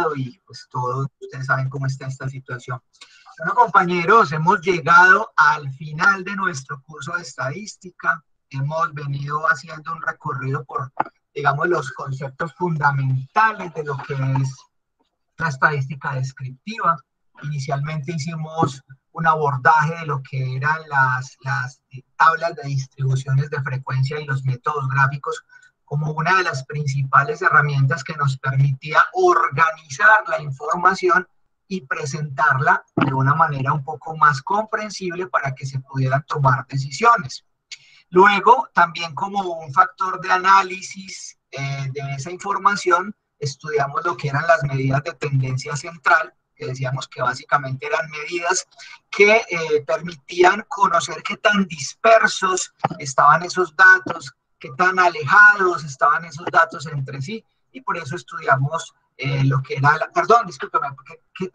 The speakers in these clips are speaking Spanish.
lado y pues todos ustedes saben cómo está esta situación. Bueno, compañeros, hemos llegado al final de nuestro curso de estadística. Hemos venido haciendo un recorrido por, digamos, los conceptos fundamentales de lo que es la estadística descriptiva. Inicialmente hicimos un abordaje de lo que eran las tablas de distribuciones de frecuencia y los métodos gráficos como una de las principales herramientas que nos permitía organizar la información y presentarla de una manera un poco más comprensible para que se pudieran tomar decisiones. Luego, también como un factor de análisis de esa información, estudiamos lo que eran las medidas de tendencia central, que decíamos que básicamente eran medidas que permitían conocer qué tan dispersos estaban esos datos, qué tan alejados estaban esos datos entre sí, y por eso estudiamos lo que era, perdón, discúlpeme, qué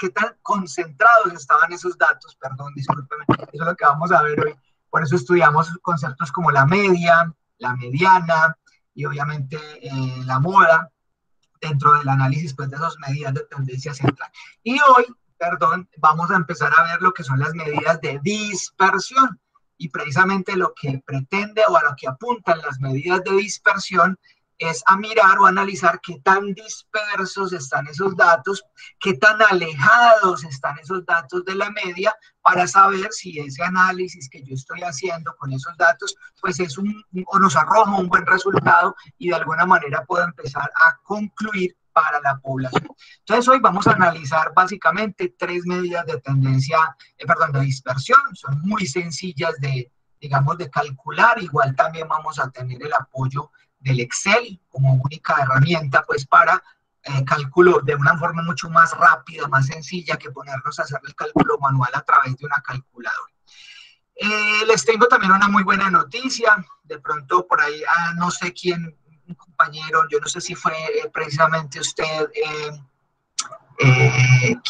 tan concentrados estaban esos datos, perdón, discúlpeme, eso es lo que vamos a ver hoy. Por eso estudiamos conceptos como la media, la mediana y obviamente la moda dentro del análisis pues, de esas medidas de tendencia central. Y hoy, perdón, vamos a empezar a ver lo que son las medidas de dispersión. Y precisamente lo que pretende o a lo que apuntan las medidas de dispersión es a mirar o analizar qué tan dispersos están esos datos, qué tan alejados están esos datos de la media, para saber si ese análisis que yo estoy haciendo con esos datos, pues es o nos arroja un buen resultado y de alguna manera puedo empezar a concluir para la población. Entonces hoy vamos a analizar básicamente 3 medidas de tendencia, de dispersión, son muy sencillas digamos, de calcular, igual también vamos a tener el apoyo del Excel como única herramienta pues para cálculo de una forma mucho más rápida, más sencilla que ponernos a hacer el cálculo manual a través de una calculadora. Les tengo también una muy buena noticia, de pronto por ahí, no sé quién, un compañero, yo no sé si fue precisamente usted,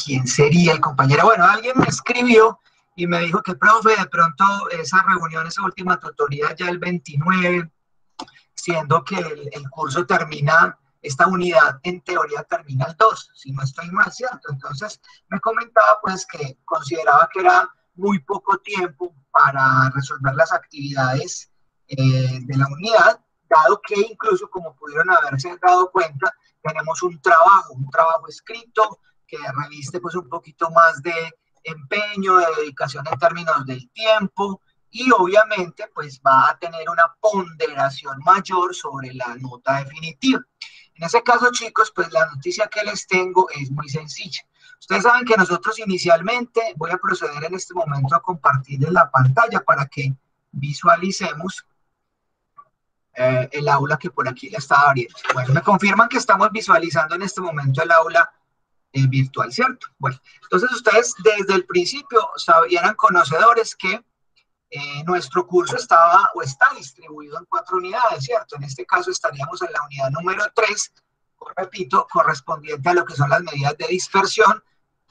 quién sería el compañero, bueno, alguien me escribió y me dijo que, profe, de pronto esa reunión, esa última tutoría ya el 29, siendo que el curso termina, esta unidad en teoría termina el 2, si no estoy mal, ¿cierto? Entonces me comentaba pues que consideraba que era muy poco tiempo para resolver las actividades de la unidad, dado que incluso, como pudieron haberse dado cuenta, tenemos un trabajo escrito que reviste pues un poquito más de empeño, de dedicación en términos del tiempo, y obviamente pues va a tener una ponderación mayor sobre la nota definitiva. En ese caso, chicos, pues la noticia que les tengo es muy sencilla. Ustedes saben que nosotros inicialmente, voy a proceder en este momento a compartirles la pantalla para que visualicemos el aula que por aquí la estaba abriendo. Bueno, me confirman que estamos visualizando en este momento el aula virtual, ¿cierto? Bueno, entonces ustedes desde el principio eran conocedores que nuestro curso estaba o está distribuido en 4 unidades, ¿cierto? En este caso estaríamos en la unidad número 3, repito, correspondiente a lo que son las medidas de dispersión,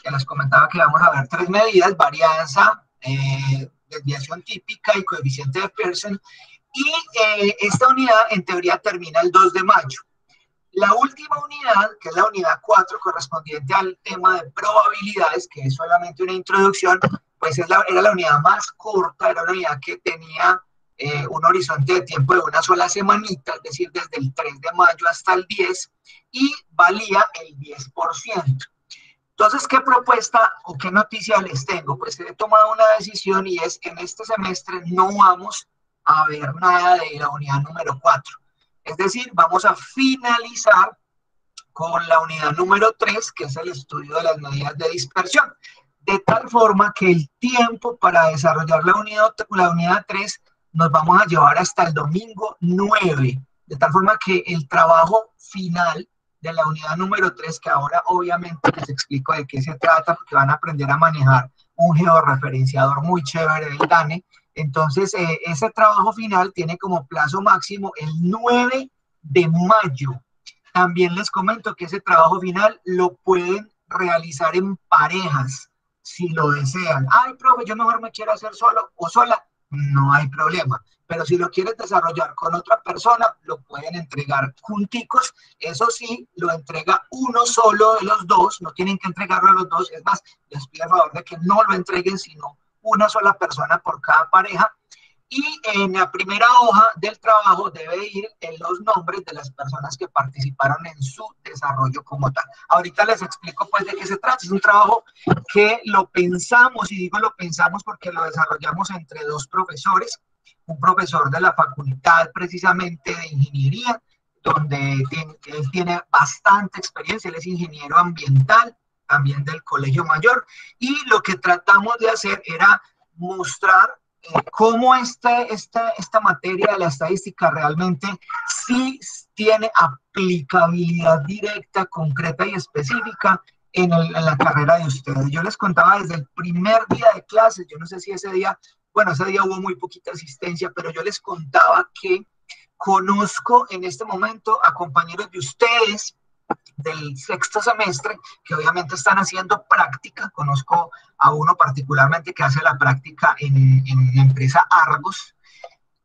que les comentaba que vamos a ver 3 medidas, varianza, desviación típica y coeficiente de Pearson, y esta unidad en teoría termina el 2 de mayo. La última unidad, que es la unidad 4, correspondiente al tema de probabilidades, que es solamente una introducción, pues era la unidad más corta, era una unidad que tenía un horizonte de tiempo de una sola semanita, es decir, desde el 3 de mayo hasta el 10, y valía el 10%. Entonces, ¿qué propuesta o qué noticia les tengo? Pues he tomado una decisión y es que en este semestre no vamos a ver nada de la unidad número 4. Es decir, vamos a finalizar con la unidad número 3, que es el estudio de las medidas de dispersión. De tal forma que el tiempo para desarrollar la unidad 3 nos vamos a llevar hasta el domingo 9. De tal forma que el trabajo final de la unidad número 3, que ahora obviamente les explico de qué se trata, porque van a aprender a manejar un georreferenciador muy chévere del DANE. Entonces, ese trabajo final tiene como plazo máximo el 9 de mayo. También les comento que ese trabajo final lo pueden realizar en parejas, si lo desean. Ay, profe, yo mejor me quiero hacer solo o sola. no hay problema. Pero si lo quieres desarrollar con otra persona, lo pueden entregar junticos. Eso sí, lo entrega uno solo de los dos, no tienen que entregarlo a los dos. Es más, les pido el favor de que no lo entreguen, sino una sola persona por cada pareja. Y en la primera hoja del trabajo debe ir en los nombres de las personas que participaron en su desarrollo como tal. Ahorita les explico pues de qué se trata. Es un trabajo que lo pensamos, y digo lo pensamos porque lo desarrollamos entre dos profesores, un profesor de la facultad precisamente de ingeniería, donde él tiene bastante experiencia, él es ingeniero ambiental, también del Colegio Mayor, y lo que tratamos de hacer era mostrar cómo esta materia de la estadística realmente sí tiene aplicabilidad directa, concreta y específica en la carrera de ustedes. Yo les contaba desde el primer día de clases, yo no sé si ese día, bueno, ese día hubo muy poquita asistencia, pero yo les contaba que conozco en este momento a compañeros de ustedes del sexto semestre que obviamente están haciendo práctica. Conozco a uno particularmente que hace la práctica en la empresa Argos,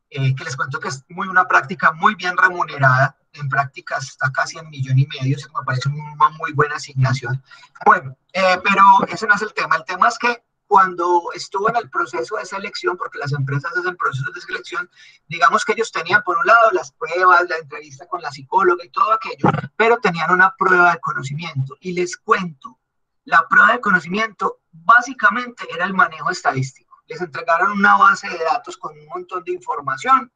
que les cuento que es una práctica muy bien remunerada. En prácticas está casi en 1,500,000, eso me parece una muy buena asignación. Bueno, pero ese no es el tema. El tema es que cuando estuvo en el proceso de selección, porque las empresas hacen procesos de selección, digamos que ellos tenían por un lado las pruebas, la entrevista con la psicóloga y todo aquello, pero tenían una prueba de conocimiento. Y les cuento, la prueba de conocimiento básicamente era el manejo estadístico. Les entregaron una base de datos con un montón de información,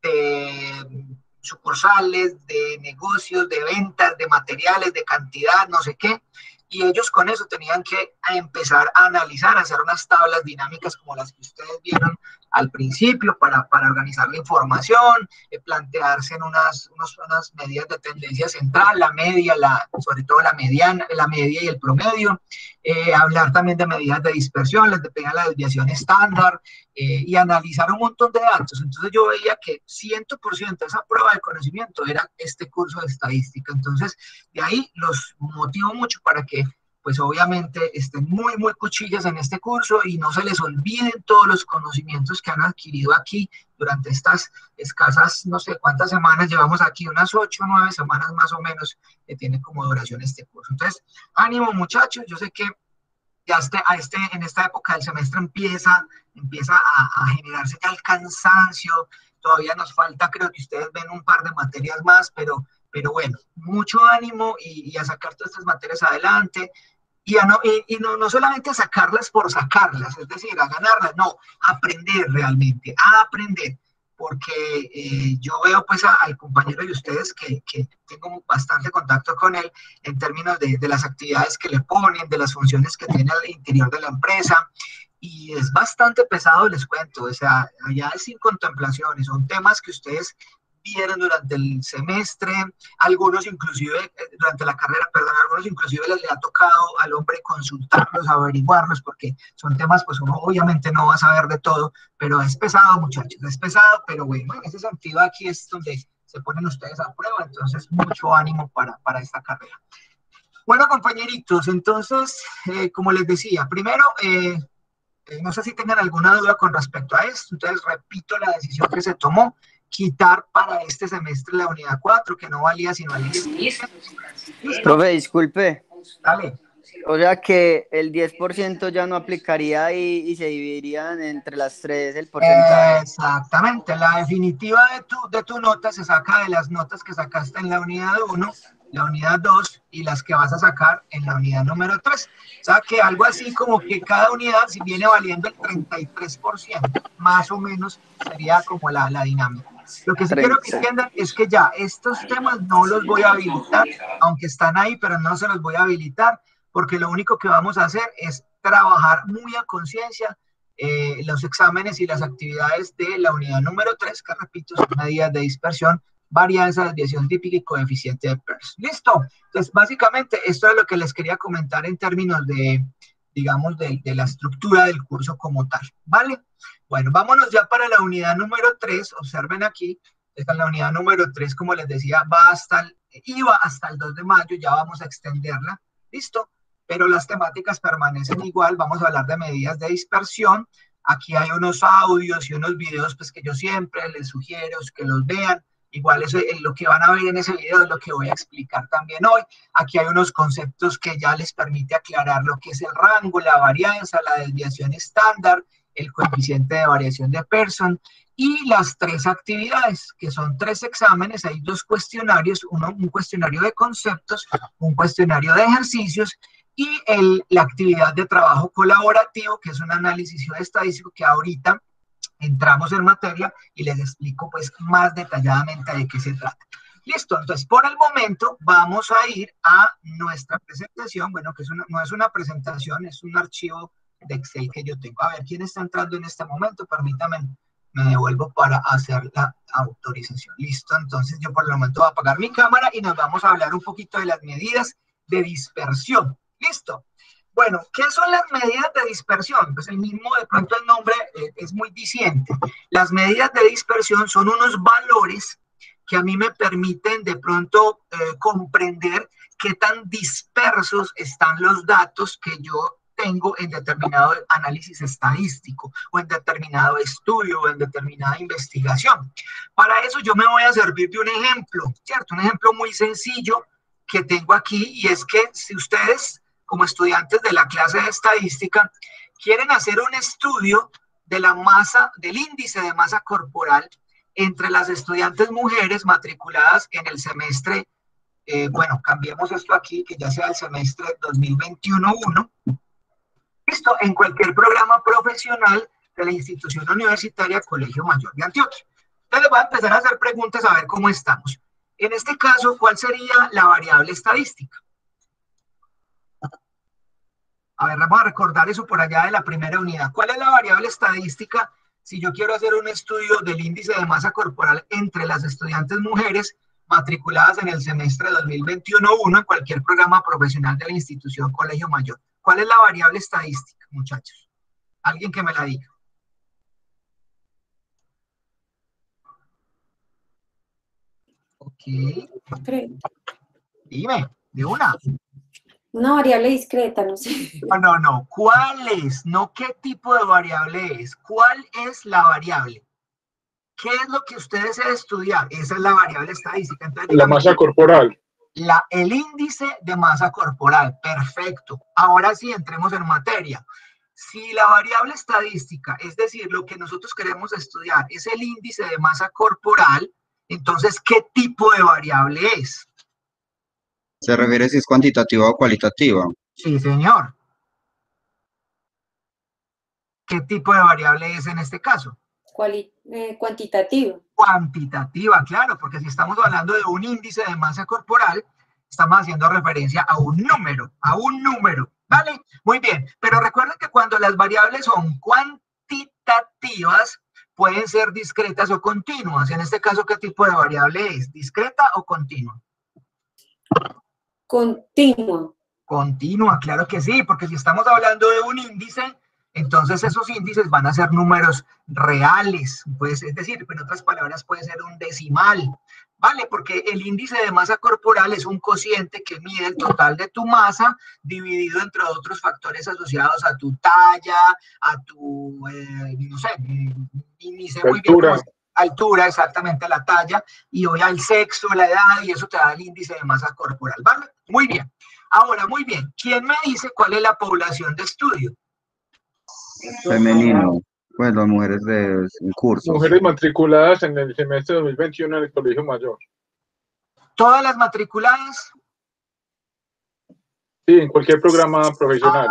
de sucursales, de negocios, de ventas, de materiales, de cantidad, no sé qué, y ellos con eso tenían que empezar a analizar, a hacer unas tablas dinámicas como las que ustedes vieron al principio para organizar la información, plantearse en unas medidas de tendencia central, la media, sobre todo la mediana, la media y el promedio, hablar también de medidas de dispersión, les depende la desviación estándar, y analizar un montón de datos. Entonces yo veía que 100% de esa prueba de conocimiento era este curso de estadística. Entonces de ahí los motivo mucho para que pues obviamente estén muy, muy cuchillas en este curso y no se les olviden todos los conocimientos que han adquirido aquí durante estas escasas, no sé cuántas semanas, llevamos aquí unas 8 o 9 semanas más o menos que tiene como duración este curso. Entonces, ánimo muchachos, yo sé que ya en esta época del semestre empieza a generarse ya el cansancio, todavía nos falta, creo que ustedes ven un par de materias más, pero bueno, mucho ánimo y a sacar todas estas materias adelante. No solamente a sacarlas por sacarlas, es decir, a ganarlas, no, aprender realmente, a aprender, porque yo veo pues al compañero de ustedes que tengo bastante contacto con él en términos de las actividades que le ponen, de las funciones que tiene al interior de la empresa, y es bastante pesado, les cuento, o sea, allá es sin contemplaciones, son temas que ustedes vieron durante el semestre, algunos inclusive, durante la carrera, perdón, algunos inclusive les le ha tocado al hombre consultarlos, averiguarlos, porque son temas, pues uno obviamente no va a saber de todo, pero es pesado, muchachos, es pesado, pero bueno, en ese sentido aquí es donde se ponen ustedes a prueba, entonces mucho ánimo para esta carrera. Bueno, compañeritos, entonces, como les decía, primero, no sé si tengan alguna duda con respecto a esto, entonces repito la decisión que se tomó, quitar para este semestre la unidad 4, que no valía sino al 10%. ¿Listo? Profe, disculpe. Dale. O sea que el 10% ya no aplicaría y se dividirían entre las tres el porcentaje. Exactamente, la definitiva de tu nota se saca de las notas que sacaste en la unidad 1, la unidad 2 y las que vas a sacar en la unidad número 3. O sea que algo así como que cada unidad si viene valiendo el 33%, más o menos sería como la dinámica. Lo que sí quiero que entiendan es que ya estos temas no los voy a habilitar, aunque están ahí, pero no se los voy a habilitar, porque lo único que vamos a hacer es trabajar muy a conciencia los exámenes y las actividades de la unidad número 3, que repito, son medidas de dispersión, varianza, desviación típica y coeficiente de Peirce. ¿Listo? Entonces, básicamente, esto es lo que les quería comentar en términos de, digamos, de la estructura del curso como tal, ¿vale? Bueno, vámonos ya para la unidad número 3, observen aquí, esta es la unidad número 3, como les decía, iba hasta el 2 de mayo, ya vamos a extenderla, ¿listo? Pero las temáticas permanecen igual, vamos a hablar de medidas de dispersión, Aquí hay unos audios y unos videos pues que yo siempre les sugiero que los vean. Igual eso, lo que van a ver en ese video es lo que voy a explicar también hoy. Aquí hay unos conceptos que ya les permite aclarar lo que es el rango, la varianza, la desviación estándar, el coeficiente de variación de Pearson y las 3 actividades, que son 3 exámenes. Hay 2 cuestionarios, un cuestionario de conceptos, un cuestionario de ejercicios y la actividad de trabajo colaborativo, que es un análisis estadístico que ahorita entramos en materia y les explico pues más detalladamente de qué se trata. Listo, entonces por el momento vamos a ir a nuestra presentación, bueno, que no es una presentación, es un archivo de Excel que yo tengo. A ver, ¿quién está entrando en este momento? Permítame, me devuelvo para hacer la autorización. Listo, entonces yo por el momento voy a apagar mi cámara y nos vamos a hablar un poquito de las medidas de dispersión. Listo. Bueno, ¿qué son las medidas de dispersión? Pues el mismo, de pronto el nombre es muy diciente. Las medidas de dispersión son unos valores que a mí me permiten de pronto comprender qué tan dispersos están los datos que yo tengo en determinado análisis estadístico o en determinado estudio o en determinada investigación. Para eso yo me voy a servir de un ejemplo, ¿cierto? Un ejemplo muy sencillo que tengo aquí, y es que si ustedes como estudiantes de la clase de estadística quieren hacer un estudio de la masa, del índice de masa corporal entre las estudiantes mujeres matriculadas en el semestre, bueno, cambiemos esto aquí, que ya sea el semestre 2021-1, listo, en cualquier programa profesional de la institución universitaria Colegio Mayor de Antioquia. Entonces les voy a empezar a hacer preguntas a ver cómo estamos. En este caso, ¿cuál sería la variable estadística? A ver, vamos a recordar eso por allá de la primera unidad. ¿Cuál es la variable estadística si yo quiero hacer un estudio del índice de masa corporal entre las estudiantes mujeres matriculadas en el semestre 2021-1 en cualquier programa profesional de la institución Colegio Mayor? ¿Cuál es la variable estadística, muchachos? Alguien que me la diga. Ok. Dime, de una. Una variable discreta, no sé. No. ¿Cuál es? No qué tipo de variable es. ¿Cuál es la variable? ¿Qué es lo que ustedes deben estudiar? Esa es la variable estadística. Entonces, la masa corporal. El índice de masa corporal. Perfecto. Ahora sí, entremos en materia. Si la variable estadística, es decir, lo que nosotros queremos estudiar, es el índice de masa corporal, entonces, ¿qué tipo de variable es? ¿Se refiere si es cuantitativa o cualitativa? Sí, señor. ¿Qué tipo de variable es en este caso? Cuantitativa. Cuantitativa, claro, porque si estamos hablando de un índice de masa corporal, estamos haciendo referencia a un número, ¿vale? Muy bien, pero recuerden que cuando las variables son cuantitativas, pueden ser discretas o continuas. En este caso, ¿qué tipo de variable es? ¿Discreta o continua? Continua. Continua, claro que sí, porque si estamos hablando de un índice, entonces esos índices van a ser números reales, pues, es decir, en otras palabras puede ser un decimal, ¿vale? Porque el índice de masa corporal es un cociente que mide el total de tu masa dividido entre otros factores asociados a tu talla, a tu, no sé, ni sé muy bien cómo es. Altura, exactamente, la talla, y hoy al sexo, la edad, y eso te da el índice de masa corporal, ¿vale? Muy bien. Ahora, muy bien, ¿quién me dice cuál es la población de estudio? Femenino, pues las mujeres de cursos. Mujeres matriculadas en el semestre 2021 en el Colegio Mayor. ¿Todas las matriculadas? Sí, en cualquier programa profesional.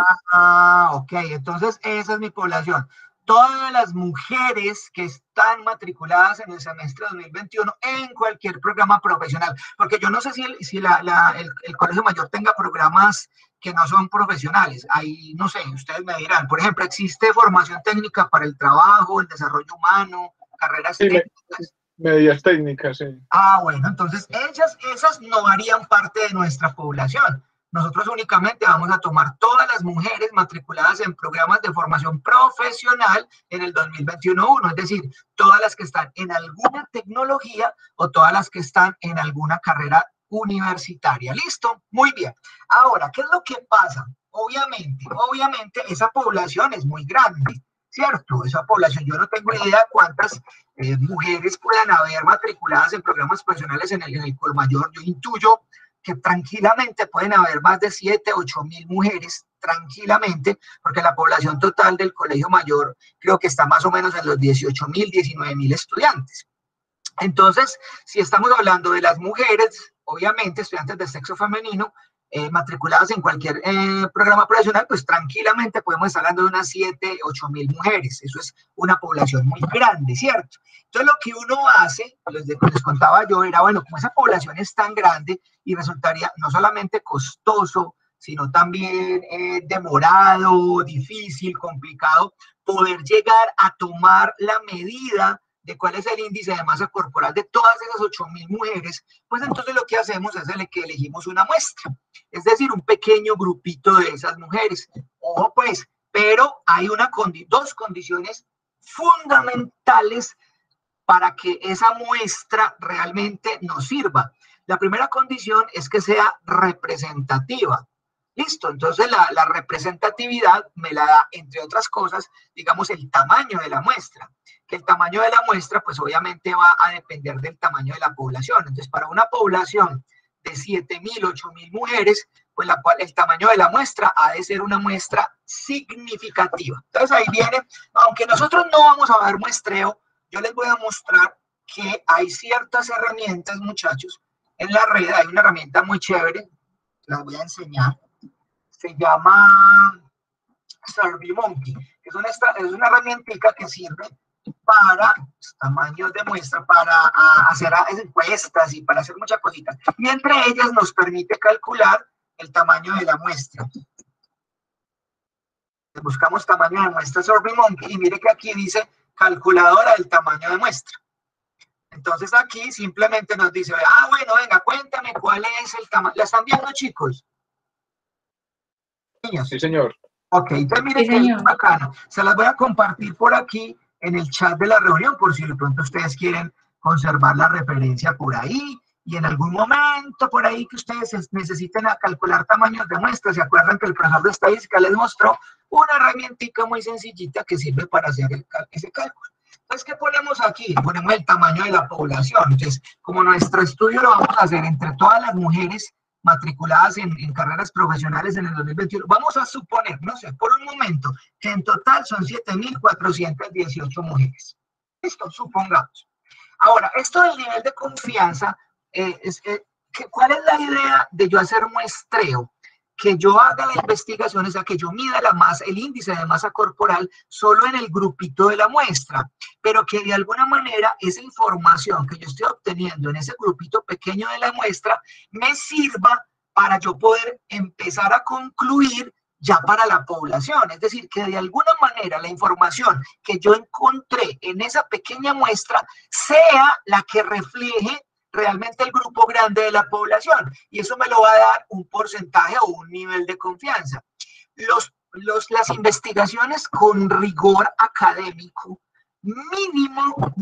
Ok, entonces esa es mi población. Todas las mujeres que están matriculadas en el semestre 2021 en cualquier programa profesional, porque yo no sé si el Colegio Mayor tenga programas que no son profesionales, ahí no sé, ustedes me dirán, por ejemplo, existe formación técnica para el trabajo, el desarrollo humano, carreras técnicas. Medidas técnicas, sí. Bueno, entonces esas no harían parte de nuestra población. Nosotros únicamente vamos a tomar todas las mujeres matriculadas en programas de formación profesional en el 2021-1, es decir, todas las que están en alguna tecnología o todas las que están en alguna carrera universitaria. ¿Listo? Muy bien. Ahora, ¿qué es lo que pasa? Obviamente, esa población es muy grande, ¿cierto? Esa población, yo no tengo idea cuántas mujeres puedan haber matriculadas en programas profesionales en el Colmayor. Yo intuyo que tranquilamente pueden haber más de 7, 8 mil mujeres, tranquilamente, porque la población total del Colegio Mayor creo que está más o menos en los 18 mil, 19 mil estudiantes. Entonces, si estamos hablando de las mujeres, obviamente estudiantes de sexo femenino, matriculadas en cualquier programa profesional, pues tranquilamente podemos estar hablando de unas 7, 8 mil mujeres. Eso es una población muy grande, ¿cierto? Entonces, lo que uno hace, les contaba yo, era, bueno, como esa población es tan grande y resultaría no solamente costoso, sino también demorado, difícil, complicado, poder llegar a tomar la medida de cuál es el índice de masa corporal de todas esas 8 mil mujeres, pues entonces lo que hacemos es que elegimos una muestra, es decir, un pequeño grupito de esas mujeres. Ojo pues, pero hay dos condiciones fundamentales para que esa muestra realmente nos sirva. La primera condición es que sea representativa. Listo, entonces la representatividad me la da, entre otras cosas, digamos, el tamaño de la muestra. Que el tamaño de la muestra, pues obviamente va a depender del tamaño de la población. Entonces, para una población de 7.000, 8.000 mujeres, pues el tamaño de la muestra ha de ser una muestra significativa. Entonces, ahí viene, aunque nosotros no vamos a ver muestreo, yo les voy a mostrar que hay ciertas herramientas, muchachos, en la red. Hay una herramienta muy chévere, las voy a enseñar. Se llama SurveyMonkey. Es una herramienta que sirve para tamaños de muestra, para hacer encuestas y para hacer muchas cositas. Y entre ellas nos permite calcular el tamaño de la muestra. Buscamos tamaño de muestra SurveyMonkey y mire que aquí dice calculadora del tamaño de muestra. Entonces aquí simplemente nos dice, bueno, venga, cuéntame cuál es el tamaño. ¿La están viendo, chicos? Niños. Sí, señor. Ok, entonces miren que es bacana. Se las voy a compartir por aquí en el chat de la reunión, por si de pronto ustedes quieren conservar la referencia por ahí, y en algún momento por ahí que ustedes necesiten calcular tamaños de muestras. ¿Se acuerdan que el profesor de estadística les mostró una herramientica muy sencillita que sirve para hacer ese cálculo? Entonces, ¿qué ponemos aquí? Ponemos el tamaño de la población. Entonces, como nuestro estudio lo vamos a hacer entre todas las mujeres matriculadas en carreras profesionales en el 2021, vamos a suponer, no sé, por un momento, que en total son 7.418 mujeres. Listo, supongamos. Ahora, esto del nivel de confianza, ¿cuál es la idea de yo hacer muestreo? Que yo haga la investigación, o sea, que yo mida el índice de masa corporal solo en el grupito de la muestra, pero que de alguna manera esa información que yo estoy obteniendo en ese grupito pequeño de la muestra me sirva para yo poder empezar a concluir ya para la población. Es decir, que de alguna manera la información que yo encontré en esa pequeña muestra sea la que refleje realmente el grupo grande de la población, y eso me lo va a dar un porcentaje o un nivel de confianza. Las investigaciones con rigor académico mínimo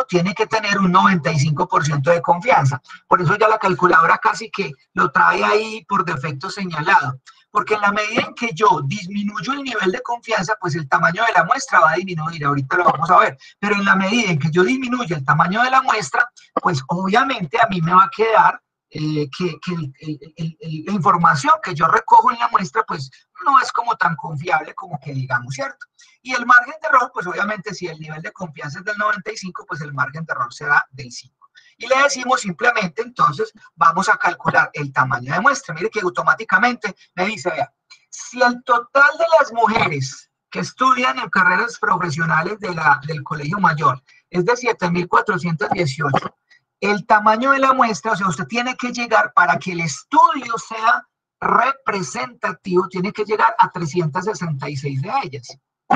tiene que tener un 95% de confianza. Por eso ya la calculadora casi que lo trae ahí por defecto señalado. Porque en la medida en que yo disminuyo el nivel de confianza, pues el tamaño de la muestra va a disminuir, ahorita lo vamos a ver, pero en la medida en que yo disminuya el tamaño de la muestra, pues obviamente a mí me va a quedar la información que yo recojo en la muestra, pues no es como tan confiable como que digamos, ¿cierto? Y el margen de error, pues obviamente si el nivel de confianza es del 95, pues el margen de error será del 5. Y le decimos simplemente, entonces, vamos a calcular el tamaño de muestra. Mire que automáticamente me dice, vea, si el total de las mujeres que estudian en carreras profesionales del Colegio Mayor es de 7.418, el tamaño de la muestra, o sea, usted tiene que llegar para que el estudio sea representativo, tiene que llegar a 366 de ellas.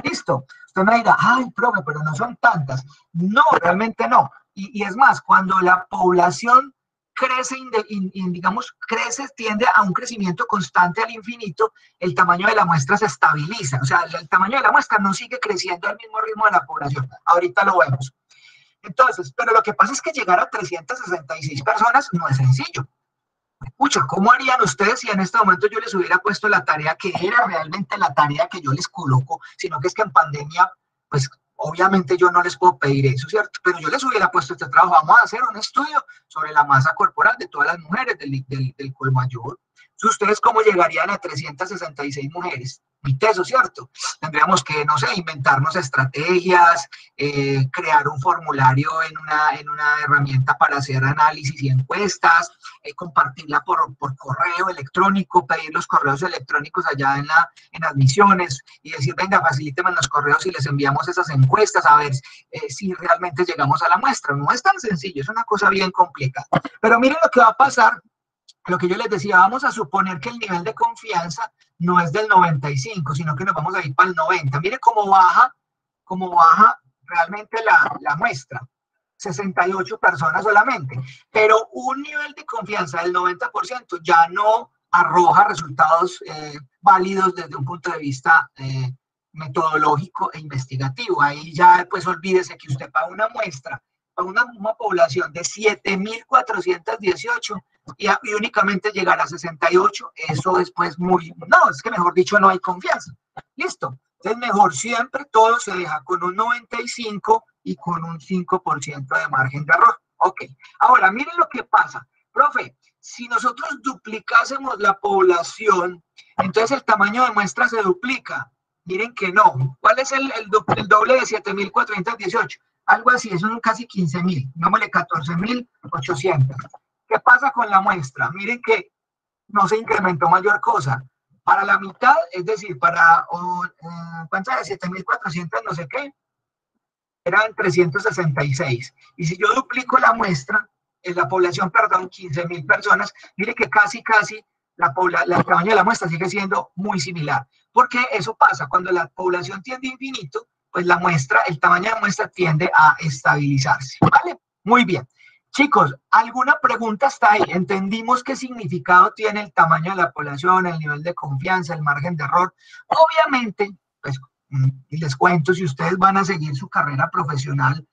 ¿Listo? Usted me dirá, ay, profe, pero no son tantas. No, realmente no. Y es más, cuando la población crece, digamos, tiende a un crecimiento constante al infinito, el tamaño de la muestra se estabiliza. O sea, el tamaño de la muestra no sigue creciendo al mismo ritmo de la población. Ahorita lo vemos. Entonces, pero lo que pasa es que llegar a 366 personas no es sencillo. Pucha, ¿cómo harían ustedes si en este momento yo les hubiera puesto la tarea que era realmente la tarea que yo les coloco, sino que es que en pandemia, pues obviamente yo no les puedo pedir eso, ¿cierto? Pero yo les hubiera puesto este trabajo, vamos a hacer un estudio sobre la masa corporal de todas las mujeres del Colmayor. ¿Ustedes cómo llegarían a 366 mujeres? Mi teso, ¿cierto? Tendríamos que, no sé, inventarnos estrategias, crear un formulario en una herramienta para hacer análisis y encuestas, compartirla por correo electrónico, pedir los correos electrónicos allá en admisiones y decir, venga, facilíteme los correos y les enviamos esas encuestas a ver si realmente llegamos a la muestra. No es tan sencillo, es una cosa bien complicada. Pero miren lo que va a pasar. Lo que yo les decía, vamos a suponer que el nivel de confianza no es del 95, sino que nos vamos a ir para el 90. Mire cómo baja realmente la muestra. 68 personas solamente. Pero un nivel de confianza del 90% ya no arroja resultados válidos desde un punto de vista metodológico e investigativo. Ahí ya, pues, olvídese que usted paga una muestra, para una población de 7.418 y únicamente llegar a 68, eso es pues muy, no, es que mejor dicho no hay confianza. Listo. Entonces mejor siempre todo se deja con un 95 y con un 5% de margen de error. Ok. Ahora, miren lo que pasa. Profe, si nosotros duplicásemos la población, entonces el tamaño de muestra se duplica. Miren que no. ¿Cuál es el doble de 7.418? Algo así, son casi 15.000, digámosle 14.800. ¿Qué pasa con la muestra? Miren que no se incrementó mayor cosa. Para la mitad, es decir, para, ¿cuánto era? 7.400 no sé qué, eran 366. Y si yo duplico la muestra, en la población, perdón, 15.000 personas, mire que casi el tamaño de la muestra sigue siendo muy similar. Porque eso pasa, cuando la población tiende a infinito, pues la muestra, el tamaño de la muestra tiende a estabilizarse, ¿vale? Muy bien. Chicos, ¿alguna pregunta hasta ahí? ¿Entendimos qué significado tiene el tamaño de la población, el nivel de confianza, el margen de error? Obviamente, pues, y les cuento, si ustedes van a seguir su carrera profesional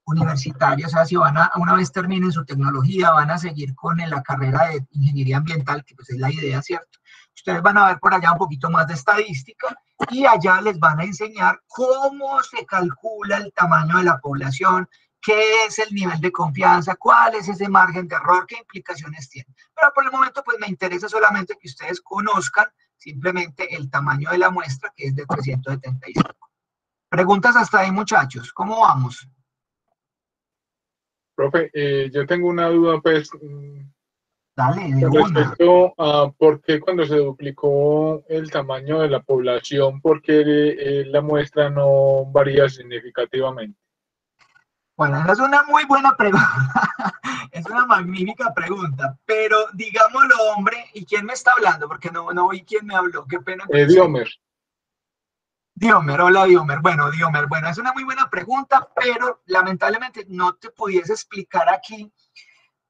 universitaria, o sea, si una vez terminen su tecnología, van a seguir con la carrera de ingeniería ambiental, que pues es la idea, ¿cierto? Ustedes van a ver por allá un poquito más de estadística y allá les van a enseñar cómo se calcula el tamaño de la población, qué es el nivel de confianza, cuál es ese margen de error, qué implicaciones tiene. Pero por el momento, pues me interesa solamente que ustedes conozcan simplemente el tamaño de la muestra, que es de 375. Preguntas hasta ahí, muchachos, ¿cómo vamos? Profe, yo tengo una duda, pues, Dale, de con una. respecto a por qué cuando se duplicó el tamaño de la población, por qué la muestra no varía significativamente. Bueno, esa es una muy buena pregunta. Es una magnífica pregunta, pero digámoslo, hombre, ¿y quién me está hablando? Porque no oí quién me habló, qué pena. Diomer. Diomer, hola Diomer. Bueno, Diomer, bueno, es una muy buena pregunta, pero lamentablemente no te pudiese explicar aquí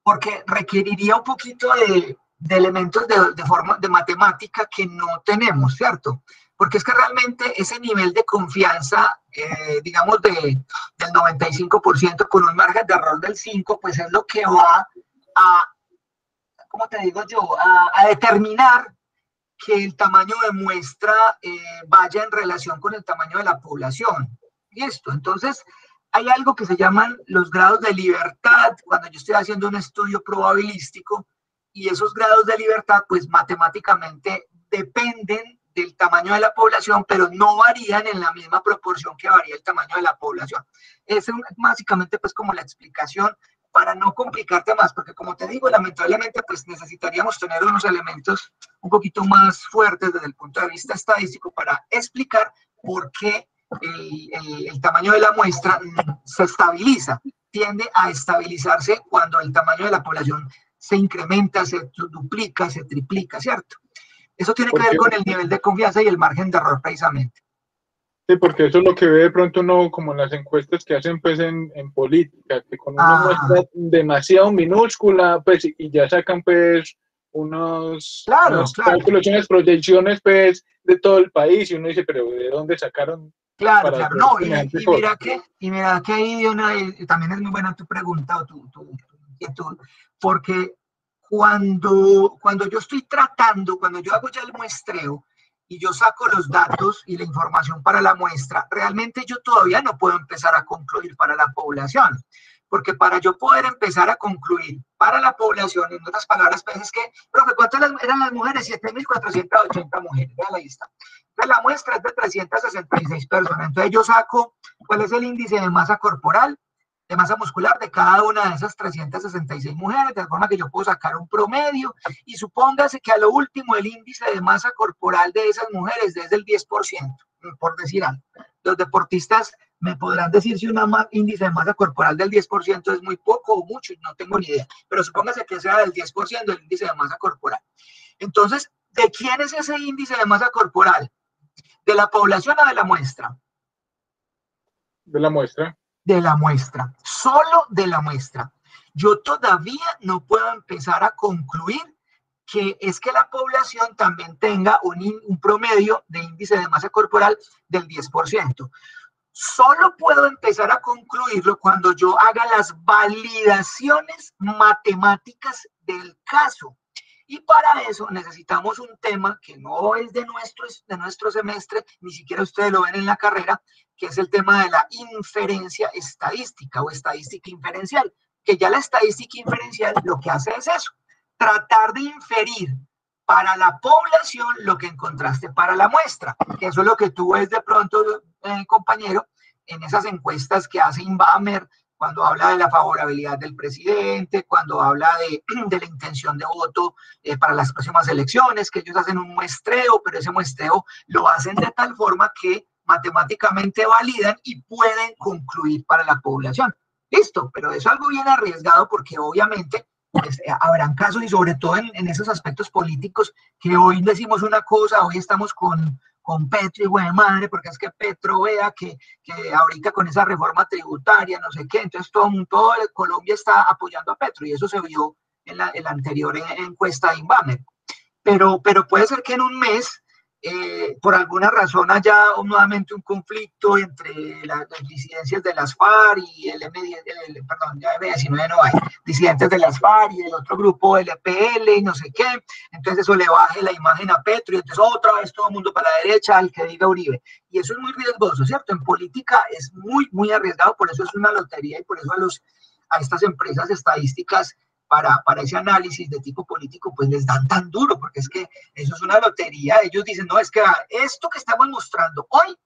porque requeriría un poquito de elementos de matemática que no tenemos, ¿cierto? Porque es que realmente ese nivel de confianza, digamos, del 95% con un margen de error del 5%, pues es lo que va a, ¿cómo te digo yo?, a determinar que el tamaño de muestra vaya en relación con el tamaño de la población. ¿Listo? Entonces, hay algo que se llaman los grados de libertad, cuando yo estoy haciendo un estudio probabilístico, y esos grados de libertad, pues matemáticamente dependen del tamaño de la población, pero no varían en la misma proporción que varía el tamaño de la población. Esa es básicamente pues como la explicación para no complicarte más, porque como te digo, lamentablemente pues necesitaríamos tener unos elementos un poquito más fuertes desde el punto de vista estadístico para explicar por qué el tamaño de la muestra se estabiliza, tiende a estabilizarse cuando el tamaño de la población se incrementa, se duplica, se triplica, ¿cierto? Eso tiene que ver con el nivel de confianza y el margen de error precisamente. Sí, porque eso es lo que ve de pronto uno como en las encuestas que hacen pues en política, que con una muestra demasiado minúscula, pues, y ya sacan pues unas cálculos, unas proyecciones pues de todo el país, y uno dice, pero ¿de dónde sacaron? Claro, no, y mira que ahí también es muy buena tu pregunta o tu inquietud, porque cuando yo estoy tratando, cuando yo hago ya el muestreo y yo saco los datos y la información para la muestra, realmente yo todavía no puedo empezar a concluir para la población. Porque para yo poder empezar a concluir para la población, en otras palabras, pues es que, profe, ¿cuántas eran las mujeres? 7.480 mujeres, vean la lista. Entonces la muestra es de 366 personas. Entonces yo saco cuál es el índice de masa corporal, de masa muscular de cada una de esas 366 mujeres, de forma que yo puedo sacar un promedio, y supóngase que a lo último el índice de masa corporal de esas mujeres es del 10%, por decir algo. Los deportistas me podrán decir si un índice de masa corporal del 10% es muy poco o mucho, no tengo ni idea, pero supóngase que sea del 10% el índice de masa corporal. Entonces, ¿de quién es ese índice de masa corporal? ¿De la población o de la muestra? De la muestra. De la muestra, solo de la muestra. Yo todavía no puedo empezar a concluir que es que la población también tenga un promedio de índice de masa corporal del 10%. Solo puedo empezar a concluirlo cuando yo haga las validaciones matemáticas del caso. Y para eso necesitamos un tema que no es de nuestro semestre, ni siquiera ustedes lo ven en la carrera, que es el tema de la inferencia estadística o estadística inferencial, que ya la estadística inferencial lo que hace es eso, tratar de inferir para la población lo que encontraste para la muestra. Eso es lo que tú ves de pronto, compañero, en esas encuestas que hace Inbamer, cuando habla de la favorabilidad del presidente, cuando habla de la intención de voto para las próximas elecciones, que ellos hacen un muestreo, pero ese muestreo lo hacen de tal forma que matemáticamente validan y pueden concluir para la población. Listo, pero eso es algo bien arriesgado porque obviamente pues, habrán casos y sobre todo en esos aspectos políticos que hoy decimos una cosa, hoy estamos con Petro y buena madre, porque es que Petro vea que ahorita con esa reforma tributaria, no sé qué, entonces todo Colombia está apoyando a Petro y eso se vio en la anterior encuesta de Inbamer. Pero puede ser que en un mes, por alguna razón, haya nuevamente un conflicto entre las disidencias de las FARC y el perdón, ya M19 no hay, disidentes de las FARC y el otro grupo, el EPL y no sé qué, entonces eso le baje la imagen a Petro y entonces otra vez todo el mundo para la derecha, al que diga Uribe. Y eso es muy riesgoso, ¿cierto? En política es muy, muy arriesgado, por eso es una lotería y por eso a estas empresas estadísticas para ese análisis de tipo político, pues les dan tan duro, porque es que eso es una lotería. Ellos dicen, no, es que esto que estamos mostrando hoy,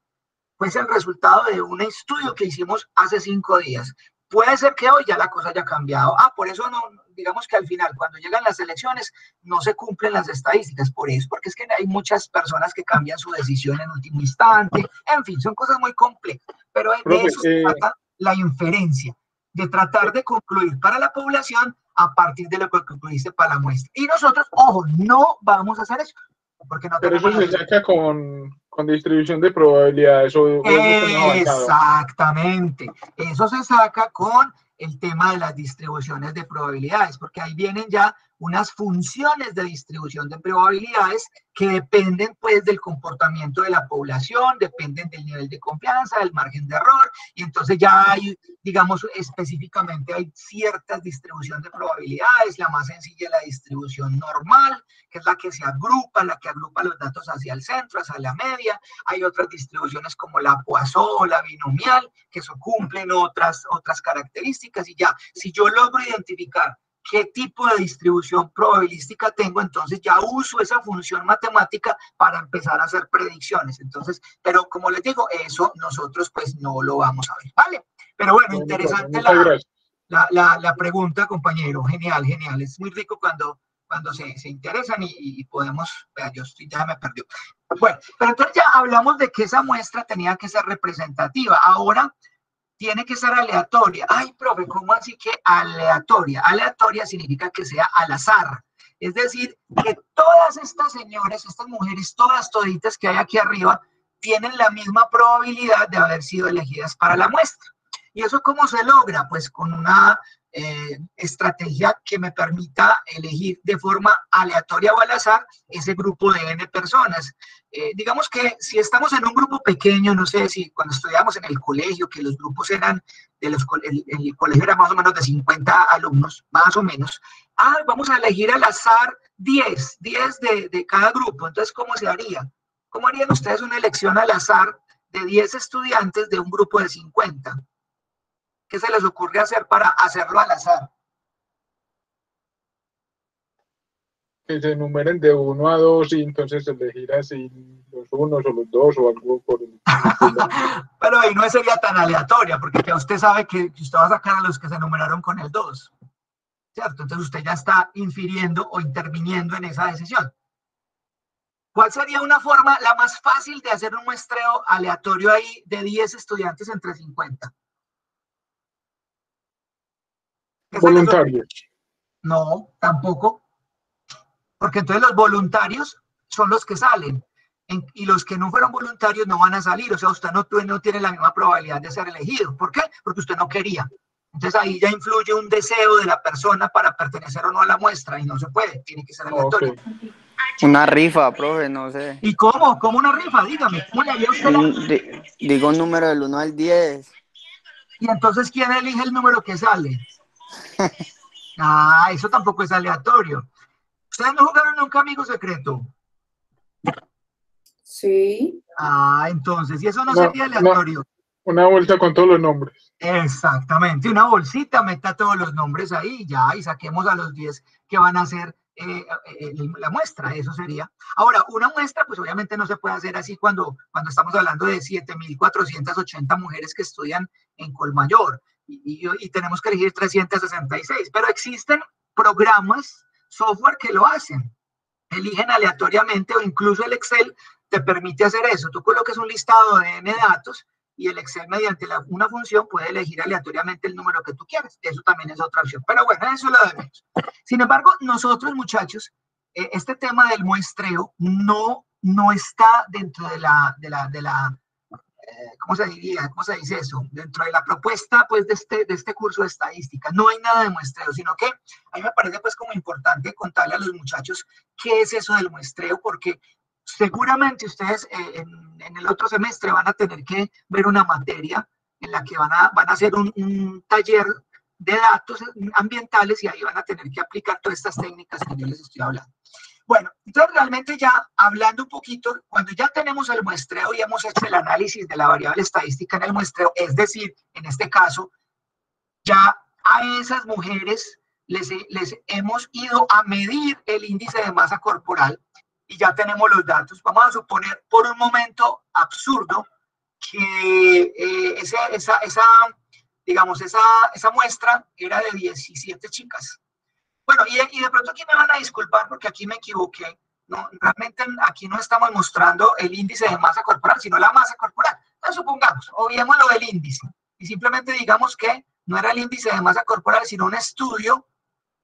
pues el resultado de un estudio que hicimos hace 5 días. Puede ser que hoy ya la cosa haya cambiado. Por eso no, digamos que al final, cuando llegan las elecciones, no se cumplen las estadísticas. Por eso, porque es que hay muchas personas que cambian su decisión en último instante. En fin, son cosas muy complejas. Pero de eso se trata la inferencia, de tratar de concluir para la población a partir de lo que concluiste para la muestra. Y nosotros, ojo, no vamos a hacer eso. Porque no pero eso se saca con distribución de probabilidades. Exactamente. Eso se saca con el tema de las distribuciones de probabilidades, porque ahí vienen ya unas funciones de distribución de probabilidades que dependen pues del comportamiento de la población, dependen del nivel de confianza, del margen de error, y entonces ya hay, digamos, específicamente hay ciertas distribuciones de probabilidades. La más sencilla es la distribución normal, que es la que se agrupa, la que agrupa los datos hacia el centro, hacia la media. Hay otras distribuciones como la Poisson, la binomial, que eso cumplen otras características, y ya, si yo logro identificar qué tipo de distribución probabilística tengo, entonces ya uso esa función matemática para empezar a hacer predicciones. Entonces, pero como les digo, eso nosotros pues no lo vamos a ver, ¿vale? Pero bueno, interesante la pregunta, compañero. Genial, genial. Es muy rico cuando se interesan y podemos, vea, ya me perdió. Bueno, pero entonces ya hablamos de que esa muestra tenía que ser representativa. Ahora tiene que ser aleatoria. Ay, profe, ¿cómo así que aleatoria? Aleatoria significa que sea al azar. Es decir, que todas estas señoras, estas mujeres, todas toditas que hay aquí arriba, tienen la misma probabilidad de haber sido elegidas para la muestra. ¿Y eso cómo se logra? Pues con estrategia que me permita elegir de forma aleatoria o al azar ese grupo de N personas. Digamos que si estamos en un grupo pequeño, no sé si cuando estudiamos en el colegio, que los grupos eran, el colegio era más o menos de 50 alumnos, más o menos, vamos a elegir al azar 10 de cada grupo. Entonces, ¿cómo se haría? ¿Cómo harían ustedes una elección al azar de 10 estudiantes de un grupo de 50? ¿Qué se les ocurre hacer para hacerlo al azar? Que se enumeren de 1 a 2 y entonces elegir así los unos o los dos o algo por el estilo. Pero ahí no sería tan aleatoria, porque ya usted sabe que usted va a sacar a los que se enumeraron con el 2, ¿cierto? Entonces usted ya está infiriendo o interviniendo en esa decisión. ¿Cuál sería una forma, la más fácil de hacer un muestreo aleatorio ahí de 10 estudiantes entre 50? Voluntarios. No, tampoco. Porque entonces los voluntarios son los que salen y los que no fueron voluntarios no van a salir. O sea, usted no tiene la misma probabilidad de ser elegido. ¿Por qué? Porque usted no quería. Entonces ahí ya influye un deseo de la persona para pertenecer o no a la muestra y no se puede, tiene que ser aleatorio. Okay. Una rifa, profe, no sé. ¿Y cómo? ¿Cómo una rifa? Dígame, ¿cómo le haría usted Digo un número del 1 al 10. Y entonces, ¿quién elige el número que sale? Eso tampoco es aleatorio. ¿Ustedes no jugaron nunca Amigo Secreto? Sí. Entonces, y eso no sería aleatorio. Una bolsa con todos los nombres. Exactamente, una bolsita, meta todos los nombres ahí, ya, y saquemos a los 10 que van a hacer la muestra, eso sería. Ahora, una muestra, pues obviamente no se puede hacer así cuando estamos hablando de 7.480 mujeres que estudian en Colmayor, y tenemos que elegir 366, pero existen programas, software que lo hacen, eligen aleatoriamente, o incluso el Excel te permite hacer eso. Tú colocas un listado de N datos y el Excel mediante una función puede elegir aleatoriamente el número que tú quieres. Eso también es otra opción. Pero bueno, eso es lo de menos. Sin embargo, nosotros, muchachos, este tema del muestreo no está dentro de la ¿cómo se diría? ¿Cómo se dice eso? Dentro de la propuesta, pues, de este curso de estadística. No hay nada de muestreo, sino que a mí me parece, pues, como importante contarle a los muchachos qué es eso del muestreo, porque seguramente ustedes en el otro semestre van a tener que ver una materia en la que van a hacer un taller de datos ambientales y ahí van a tener que aplicar todas estas técnicas que yo les estoy hablando. Bueno, entonces realmente ya hablando un poquito, cuando ya tenemos el muestreo y hemos hecho el análisis de la variable estadística en el muestreo, es decir, en este caso, ya a esas mujeres les hemos ido a medir el índice de masa corporal y ya tenemos los datos. Vamos a suponer por un momento absurdo que esa muestra era de 17 chicas. Bueno, y de pronto aquí me van a disculpar porque aquí me equivoqué. No, realmente aquí no estamos mostrando el índice de masa corporal, sino la masa corporal. Entonces supongamos, obviemos lo del índice y simplemente digamos que no era el índice de masa corporal, sino un estudio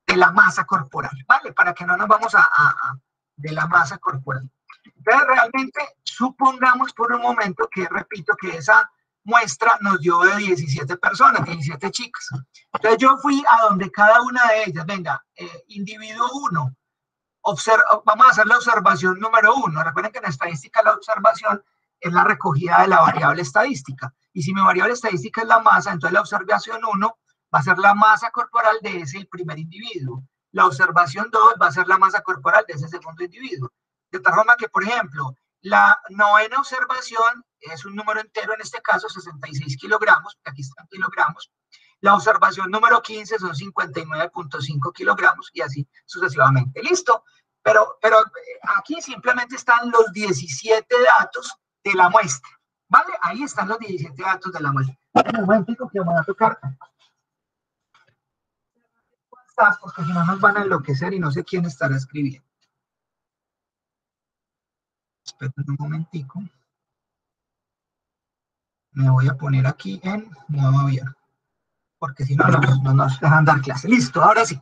de la masa corporal, ¿vale? Para que no nos vamos de la masa corporal. Entonces realmente supongamos por un momento que, repito, que esa muestra nos dio de 17 personas, 17 chicas. Entonces yo fui a donde cada una de ellas, venga, individuo 1, vamos a hacer la observación número 1. Recuerden que en estadística la observación es la recogida de la variable estadística. Y si mi variable estadística es la masa, entonces la observación 1 va a ser la masa corporal de ese primer individuo. La observación 2 va a ser la masa corporal de ese segundo individuo. De tal forma que, por ejemplo, la novena observación es un número entero, en este caso 66 kilogramos, aquí están kilogramos. La observación número 15 son 59.5 kilogramos y así sucesivamente. Listo, pero aquí simplemente están los 17 datos de la muestra, ¿vale? Ahí están los 17 datos de la muestra. Un momento que me va a tocar WhatsApp porque si no nos van a enloquecer y no sé quién estará escribiendo. Esperen un momentico. Me voy a poner aquí en modo avión, porque si no, no nos dejan dar clase. Listo, ahora sí.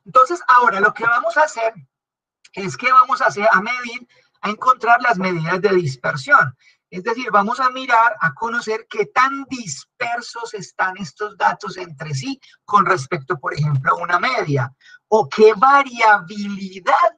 Entonces, ahora lo que vamos a hacer es que vamos a medir, a encontrar las medidas de dispersión. Es decir, vamos a mirar, a conocer qué tan dispersos están estos datos entre sí con respecto, por ejemplo, a una media, o qué variabilidad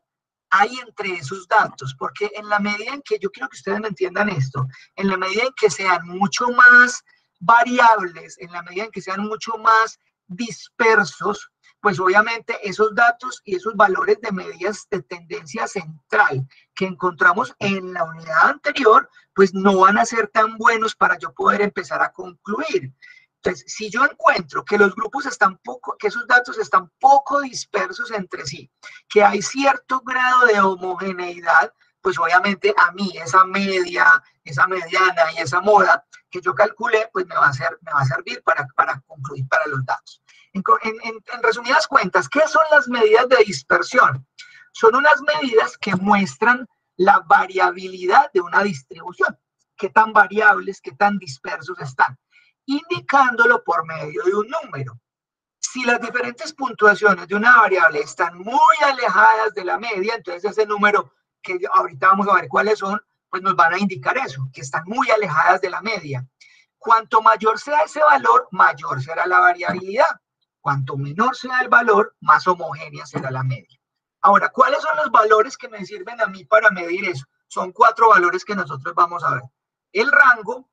hay entre esos datos, porque en la medida en que, yo quiero que ustedes me entiendan esto, en la medida en que sean mucho más variables, en la medida en que sean mucho más dispersos, pues obviamente esos datos y esos valores de medidas de tendencia central que encontramos en la unidad anterior, pues no van a ser tan buenos para yo poder empezar a concluir. Entonces, si yo encuentro que los grupos están poco, que esos datos están poco dispersos entre sí, que hay cierto grado de homogeneidad, pues obviamente a mí esa media, esa mediana y esa moda que yo calculé, pues me va a servir para concluir para los datos. En resumidas cuentas, ¿qué son las medidas de dispersión? Son unas medidas que muestran la variabilidad de una distribución, qué tan variables, qué tan dispersos están, indicándolo por medio de un número. Si las diferentes puntuaciones de una variable están muy alejadas de la media, entonces ese número, que ahorita vamos a ver cuáles son, pues nos van a indicar eso, que están muy alejadas de la media. Cuanto mayor sea ese valor, mayor será la variabilidad. Cuanto menor sea el valor, más homogénea será la media. Ahora, ¿cuáles son los valores que me sirven a mí para medir eso? Son 4 valores que nosotros vamos a ver. El rango,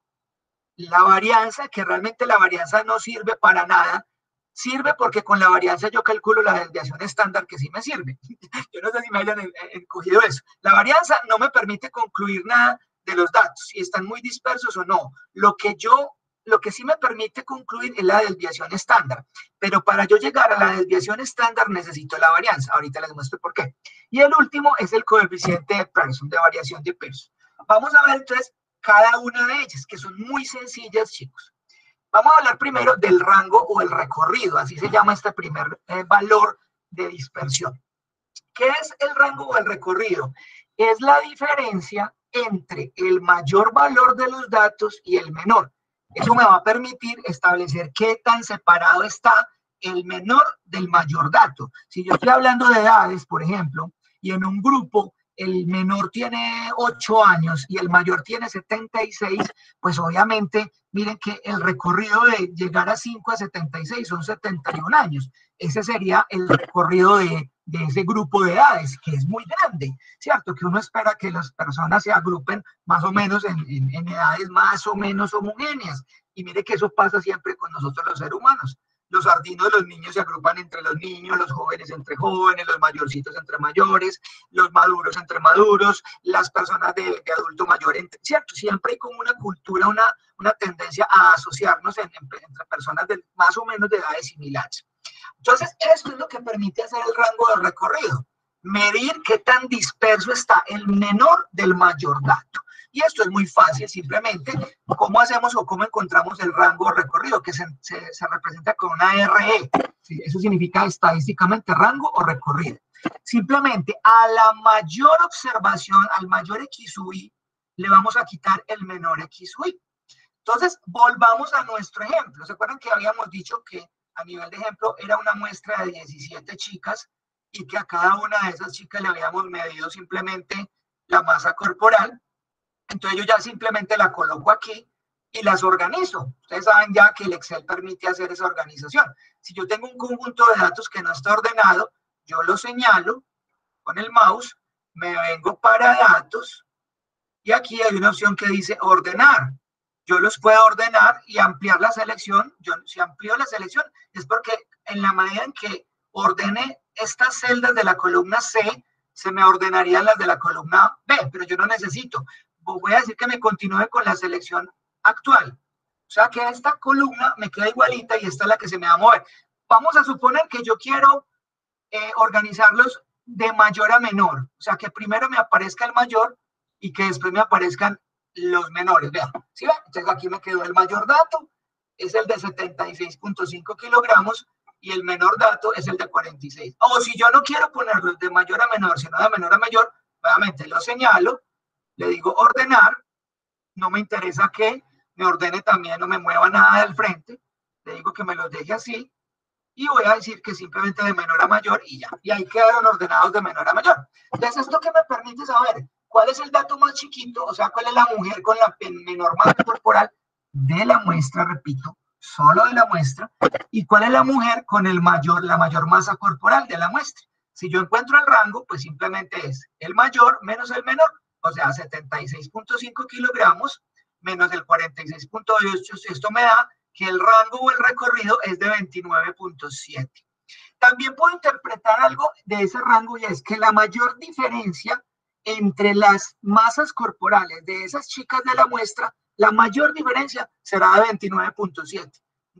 la varianza, que realmente la varianza no sirve para nada, sirve porque con la varianza yo calculo la desviación estándar, que sí me sirve. Yo no sé si me hayan cogido eso. La varianza no me permite concluir nada de los datos, si están muy dispersos o no. Lo que sí me permite concluir es la desviación estándar, pero para yo llegar a la desviación estándar necesito la varianza. Ahorita les muestro por qué. Y el último es el coeficiente de Pearson, de variación de Pearson. Vamos a ver entonces cada una de ellas, que son muy sencillas, chicos. Vamos a hablar primero del rango o el recorrido, así se llama este primer valor de dispersión. ¿Qué es el rango o el recorrido? Es la diferencia entre el mayor valor de los datos y el menor. Eso me va a permitir establecer qué tan separado está el menor del mayor dato. Si yo estoy hablando de edades, por ejemplo, y en un grupo el menor tiene 8 años y el mayor tiene 76, pues obviamente, miren que el recorrido de llegar a 5 a 76 son 71 años. Ese sería el recorrido de ese grupo de edades, que es muy grande, ¿cierto? Que uno espera que las personas se agrupen más o menos en edades más o menos homogéneas. Y mire que eso pasa siempre con nosotros los seres humanos. Los ardinos de los niños se agrupan entre los niños, los jóvenes entre jóvenes, los mayorcitos entre mayores, los maduros entre maduros, las personas de adulto mayor, ¿cierto? Siempre hay como una cultura, una tendencia a asociarnos entre personas de más o menos de edades similares. Entonces, esto es lo que permite hacer el rango de recorrido, medir qué tan disperso está el menor del mayor dato. Y esto es muy fácil, simplemente, ¿cómo hacemos o cómo encontramos el rango de recorrido? Que se representa con una RE. ¿Sí? Eso significa estadísticamente rango o recorrido. Simplemente a la mayor observación, al mayor XUI, le vamos a quitar el menor XUI. Entonces, volvamos a nuestro ejemplo. ¿Se acuerdan que habíamos dicho que a nivel de ejemplo era una muestra de 17 chicas y que a cada una de esas chicas le habíamos medido simplemente la masa corporal? Entonces yo ya simplemente la coloco aquí y las organizo. Ustedes saben ya que el Excel permite hacer esa organización. Si yo tengo un conjunto de datos que no está ordenado, yo lo señalo con el mouse, me vengo para datos y aquí hay una opción que dice ordenar. Yo los puedo ordenar y ampliar la selección. Si amplío la selección es porque en la medida en que ordene estas celdas de la columna C, se me ordenarían las de la columna B, pero yo no necesito. Voy a decir que me continúe con la selección actual. O sea que esta columna me queda igualita y esta es la que se me va a mover. Vamos a suponer que yo quiero organizarlos de mayor a menor. O sea que primero me aparezca el mayor y que después me aparezcan los menores. Vean, ¿sí ven? Entonces aquí me quedó el mayor dato, es el de 76.5 kilogramos y el menor dato es el de 46. O si yo no quiero ponerlos de mayor a menor, sino de menor a mayor, nuevamente lo señalo, le digo ordenar, no me interesa que me ordene también, no me mueva nada del frente, le digo que me los deje así y voy a decir que simplemente de menor a mayor y ya, y ahí quedaron ordenados de menor a mayor. Entonces, ¿esto qué me permite saber? ¿Cuál es el dato más chiquito? O sea, ¿cuál es la mujer con la menor masa corporal de la muestra? Repito, solo de la muestra. ¿Y cuál es la mujer con la mayor masa corporal de la muestra? Si yo encuentro el rango, pues simplemente es el mayor menos el menor, o sea, 76.5 kilogramos menos el 46.8. Esto me da que el rango o el recorrido es de 29.7. También puedo interpretar algo de ese rango, y es que la mayor diferencia entre las masas corporales de esas chicas de la muestra, la mayor diferencia será de 29.7.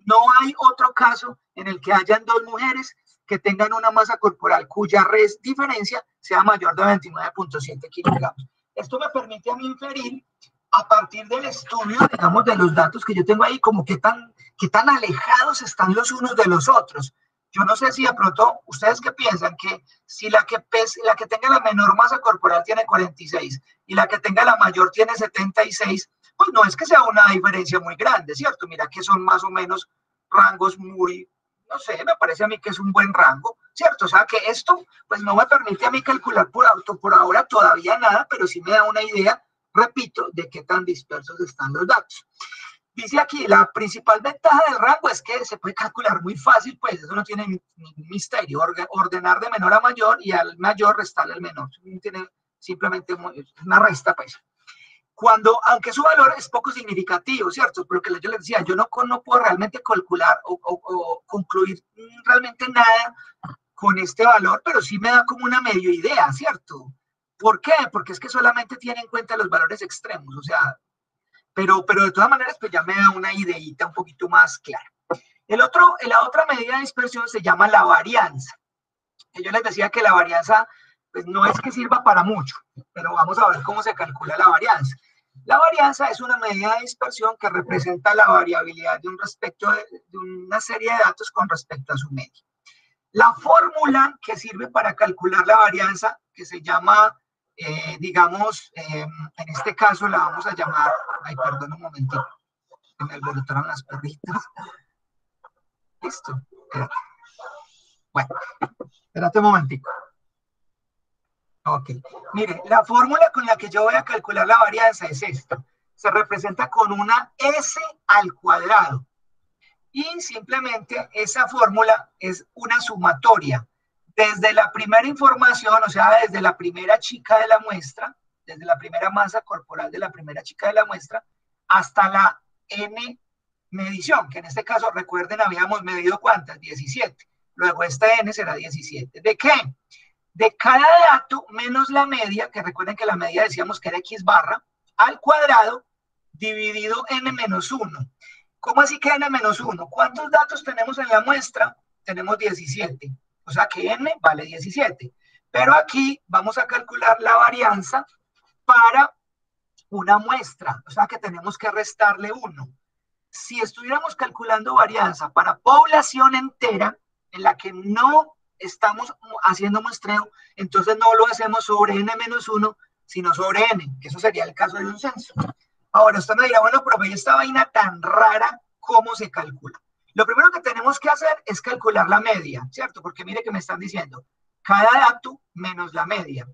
No hay otro caso en el que hayan dos mujeres que tengan una masa corporal cuya diferencia sea mayor de 29.7 kilogramos. Esto me permite a mí inferir, a partir del estudio, digamos, de los datos que yo tengo ahí, como qué tan alejados están los unos de los otros. Yo no sé si de pronto, ¿ustedes qué piensan? Que si la que tenga la menor masa corporal tiene 46 y la que tenga la mayor tiene 76, pues no es que sea una diferencia muy grande, ¿cierto? Mira que son más o menos rangos muy, no sé, me parece a mí que es un buen rango, ¿cierto? O sea que esto, pues no me permite a mí calcular por ahora todavía nada, pero sí me da una idea, repito, de qué tan dispersos están los datos. Dice aquí, la principal ventaja del rango es que se puede calcular muy fácil, pues eso no tiene ningún misterio, ordenar de menor a mayor y al mayor restarle al menor. Tiene simplemente una resta, pues. Aunque su valor es poco significativo, ¿cierto? Pero que yo les decía, yo no puedo realmente calcular o concluir realmente nada con este valor, pero sí me da como una medio idea, ¿cierto? ¿Por qué? Porque es que solamente tiene en cuenta los valores extremos, o sea, pero de todas maneras, pues ya me da una ideita un poquito más clara. La otra medida de dispersión se llama la varianza. Yo les decía que la varianza, pues no es que sirva para mucho, pero vamos a ver cómo se calcula la varianza. La varianza es una medida de dispersión que representa la variabilidad de una serie de datos con respecto a su media. La fórmula que sirve para calcular la varianza, que se llama, digamos, en este caso la vamos a llamar, ay, perdón un momentito, se me alborotaron las perritas. Listo. Bueno, espérate un momentito. Ok, mire, la fórmula con la que yo voy a calcular la varianza es esta. Se representa con una S al cuadrado. Y simplemente esa fórmula es una sumatoria. Desde la primera información, o sea, desde la primera chica de la muestra, desde la primera masa corporal de la primera chica de la muestra, hasta la N medición, que en este caso, recuerden, habíamos medido ¿cuántas? 17. Luego esta N será 17. ¿De qué? De cada dato menos la media, que recuerden que la media decíamos que era X barra, al cuadrado, dividido N-1. ¿Cómo así que N-1? ¿Cuántos datos tenemos en la muestra? Tenemos 17. O sea que N vale 17. Pero aquí vamos a calcular la varianza para una muestra. O sea que tenemos que restarle 1. Si estuviéramos calculando varianza para población entera, en la que no estamos haciendo muestreo, entonces no lo hacemos sobre N-1, sino sobre N, que eso sería el caso de un censo. Ahora, usted me dirá, bueno, profe, ¿y esta vaina tan rara, cómo se calcula? Lo primero que tenemos que hacer es calcular la media, ¿cierto? Porque mire que me están diciendo, cada dato menos la media.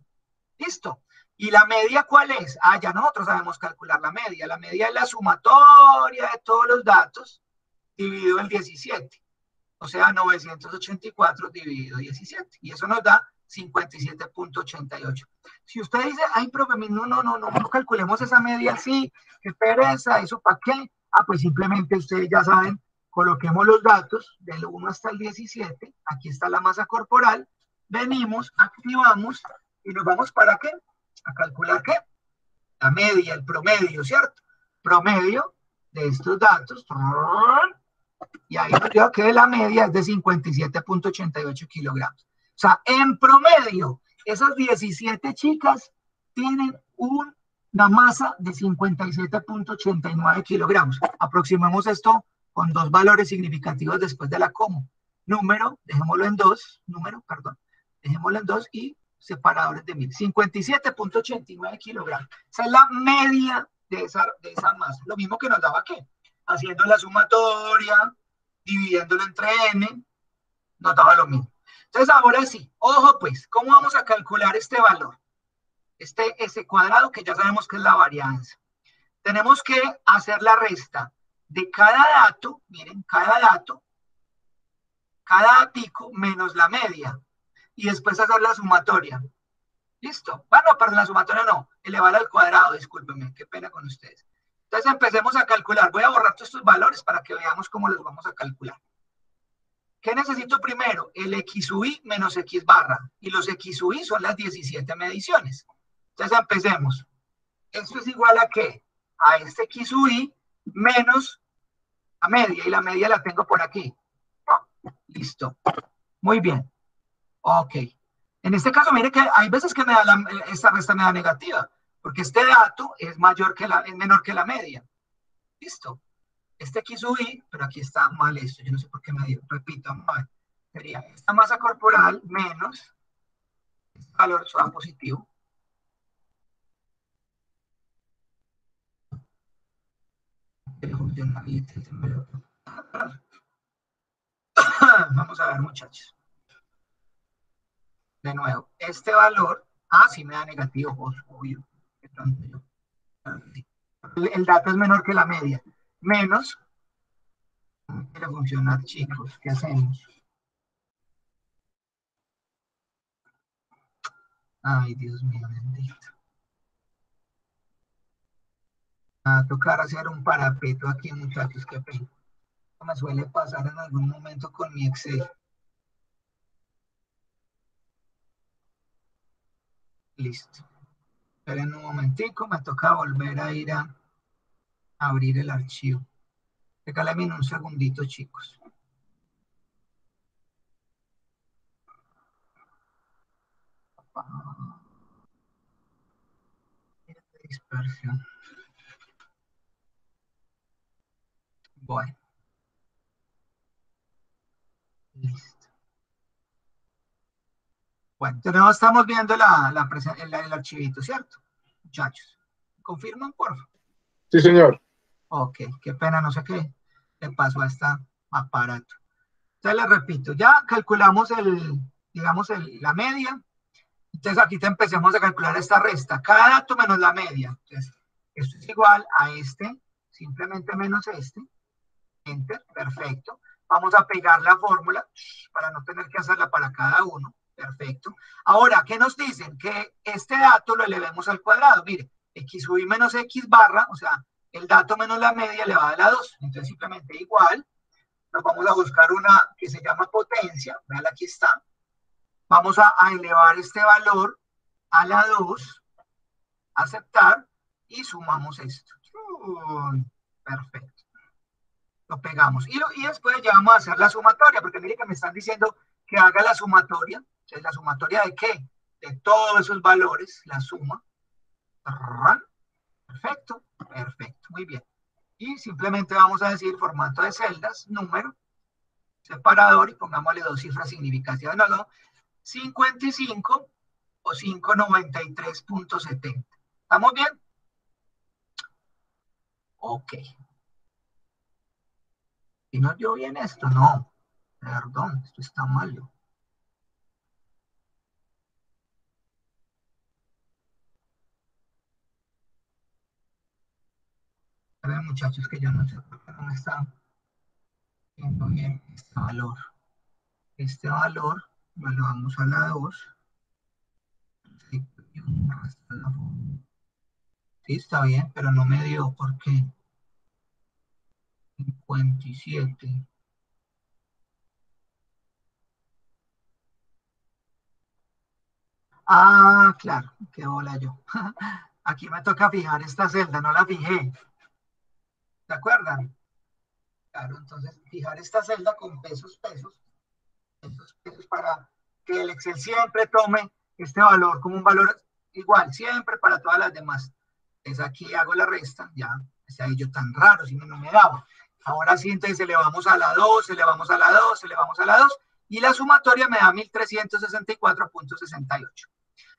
¿Listo? ¿Y la media cuál es? Ah, ya nosotros sabemos calcular la media. La media es la sumatoria de todos los datos dividido en 17. O sea, 984 dividido 17. Y eso nos da 57.88. Si usted dice, ay, profe, no calculemos esa media así, qué pereza, ¿eso para qué? Ah, pues simplemente ustedes ya saben, coloquemos los datos del 1 hasta el 17, aquí está la masa corporal, venimos, activamos y nos vamos ¿para qué? A calcular ¿qué? La media, el promedio, ¿cierto? Promedio de estos datos, y ahí nos dio que la media es de 57.88 kilogramos. O sea, en promedio, esas 17 chicas tienen una masa de 57.89 kilogramos. Aproximemos esto con dos valores significativos después de la coma. Dejémoslo en 2 y separadores de 1000. 57.89 kilogramos. Esa es la media de esa masa. Lo mismo que nos daba ¿qué? Haciendo la sumatoria, dividiéndolo entre n, nos daba lo mismo. Entonces ahora sí, ojo pues, ¿cómo vamos a calcular este valor? S cuadrado, que ya sabemos que es la varianza. Tenemos que hacer la resta de cada dato, miren, cada datico menos la media, y después hacer la sumatoria. ¿Listo? Bueno, perdón, la sumatoria no, elevar al cuadrado, discúlpenme, qué pena con ustedes. Entonces empecemos a calcular. Voy a borrar todos estos valores para que veamos cómo los vamos a calcular. ¿Qué necesito primero? El x sub i menos x barra. Y los x sub i son las 17 mediciones. Entonces empecemos. Esto es igual a ¿qué? A este x sub i menos la media. Y la media la tengo por aquí. Listo. Muy bien. Ok. En este caso, mire que hay veces que esta resta me da negativa. Porque este dato es menor que la media. Listo. Este x sub i, pero aquí está mal esto, yo no sé por qué me dio, repito, mal. Sería esta masa corporal menos este valor suave positivo. Vamos a ver, muchachos. De nuevo, este valor, sí me da negativo, obvio. El dato es menor que la media. Menos, no quiere funcionar, chicos, ¿qué hacemos? Ay, Dios mío, bendito. A tocar hacer un parapeto aquí, muchachos, qué pena. Me suele pasar en algún momento con mi Excel. Listo. Esperen un momentico, me toca volver a ir a abrir el archivo. Regálenme un segundito, chicos. Dispersión. Bueno. Listo. Bueno, entonces estamos viendo el archivito, ¿cierto? Muchachos, ¿confirman, por favor? Sí, señor. Ok, qué pena, no sé qué le pasó a este aparato. Entonces les repito, ya calculamos digamos, la media. Entonces aquí empecemos a calcular esta resta. Cada dato menos la media. Entonces, esto es igual a este, simplemente menos este. Enter, perfecto. Vamos a pegar la fórmula para no tener que hacerla para cada uno. Perfecto. Ahora, ¿qué nos dicen? Que este dato lo elevemos al cuadrado. Mire, x sub i menos x barra, o sea, el dato menos la media elevada a la 2. Entonces, simplemente igual. Nos vamos a buscar una que se llama potencia. Vean, aquí está. Vamos a elevar este valor a la 2, aceptar, y sumamos esto. Perfecto. Lo pegamos. Y después ya vamos a hacer la sumatoria, porque mire que me están diciendo que haga la sumatoria. Entonces, ¿la sumatoria de qué? De todos esos valores, la suma. Perfecto, perfecto, muy bien. Y simplemente vamos a decir formato de celdas, número, separador, y pongámosle 2 cifras significativas. No, 55 o 593.70. ¿Estamos bien? Ok. ¿Y no dio bien esto? No. Perdón, esto está malo. A ver, muchachos, que yo no sé por qué no me está viendo bien este valor. Este valor lo elevamos a la 2. Sí, está bien, pero no me dio por qué. 57. Claro, qué bola yo. Aquí me toca fijar esta celda, no la fijé. ¿Se acuerdan? Claro, entonces fijar esta celda con pesos para que el Excel siempre tome este valor como un valor igual, siempre para todas las demás. Entonces aquí hago la resta, ya, está ahí yo tan raro, si no, no me daba. Ahora sí, entonces elevamos a la 2, elevamos a la 2, elevamos a la 2, y la sumatoria me da 1364.68.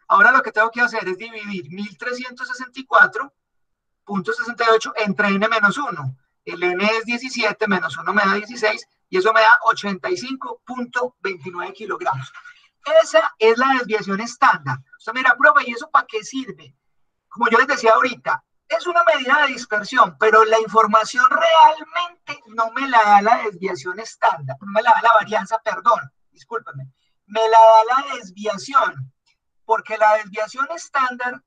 Ahora lo que tengo que hacer es dividir 1364.68 entre n-1. El n es 17, menos 1 me da 16, y eso me da 85.29 kilogramos. Esa es la desviación estándar. Usted mira, profe, ¿y eso para qué sirve? Como yo les decía ahorita, es una medida de dispersión, pero la información realmente no me la da la desviación estándar, no me la da la varianza, perdón, discúlpeme, me la da la desviación, porque la desviación estándar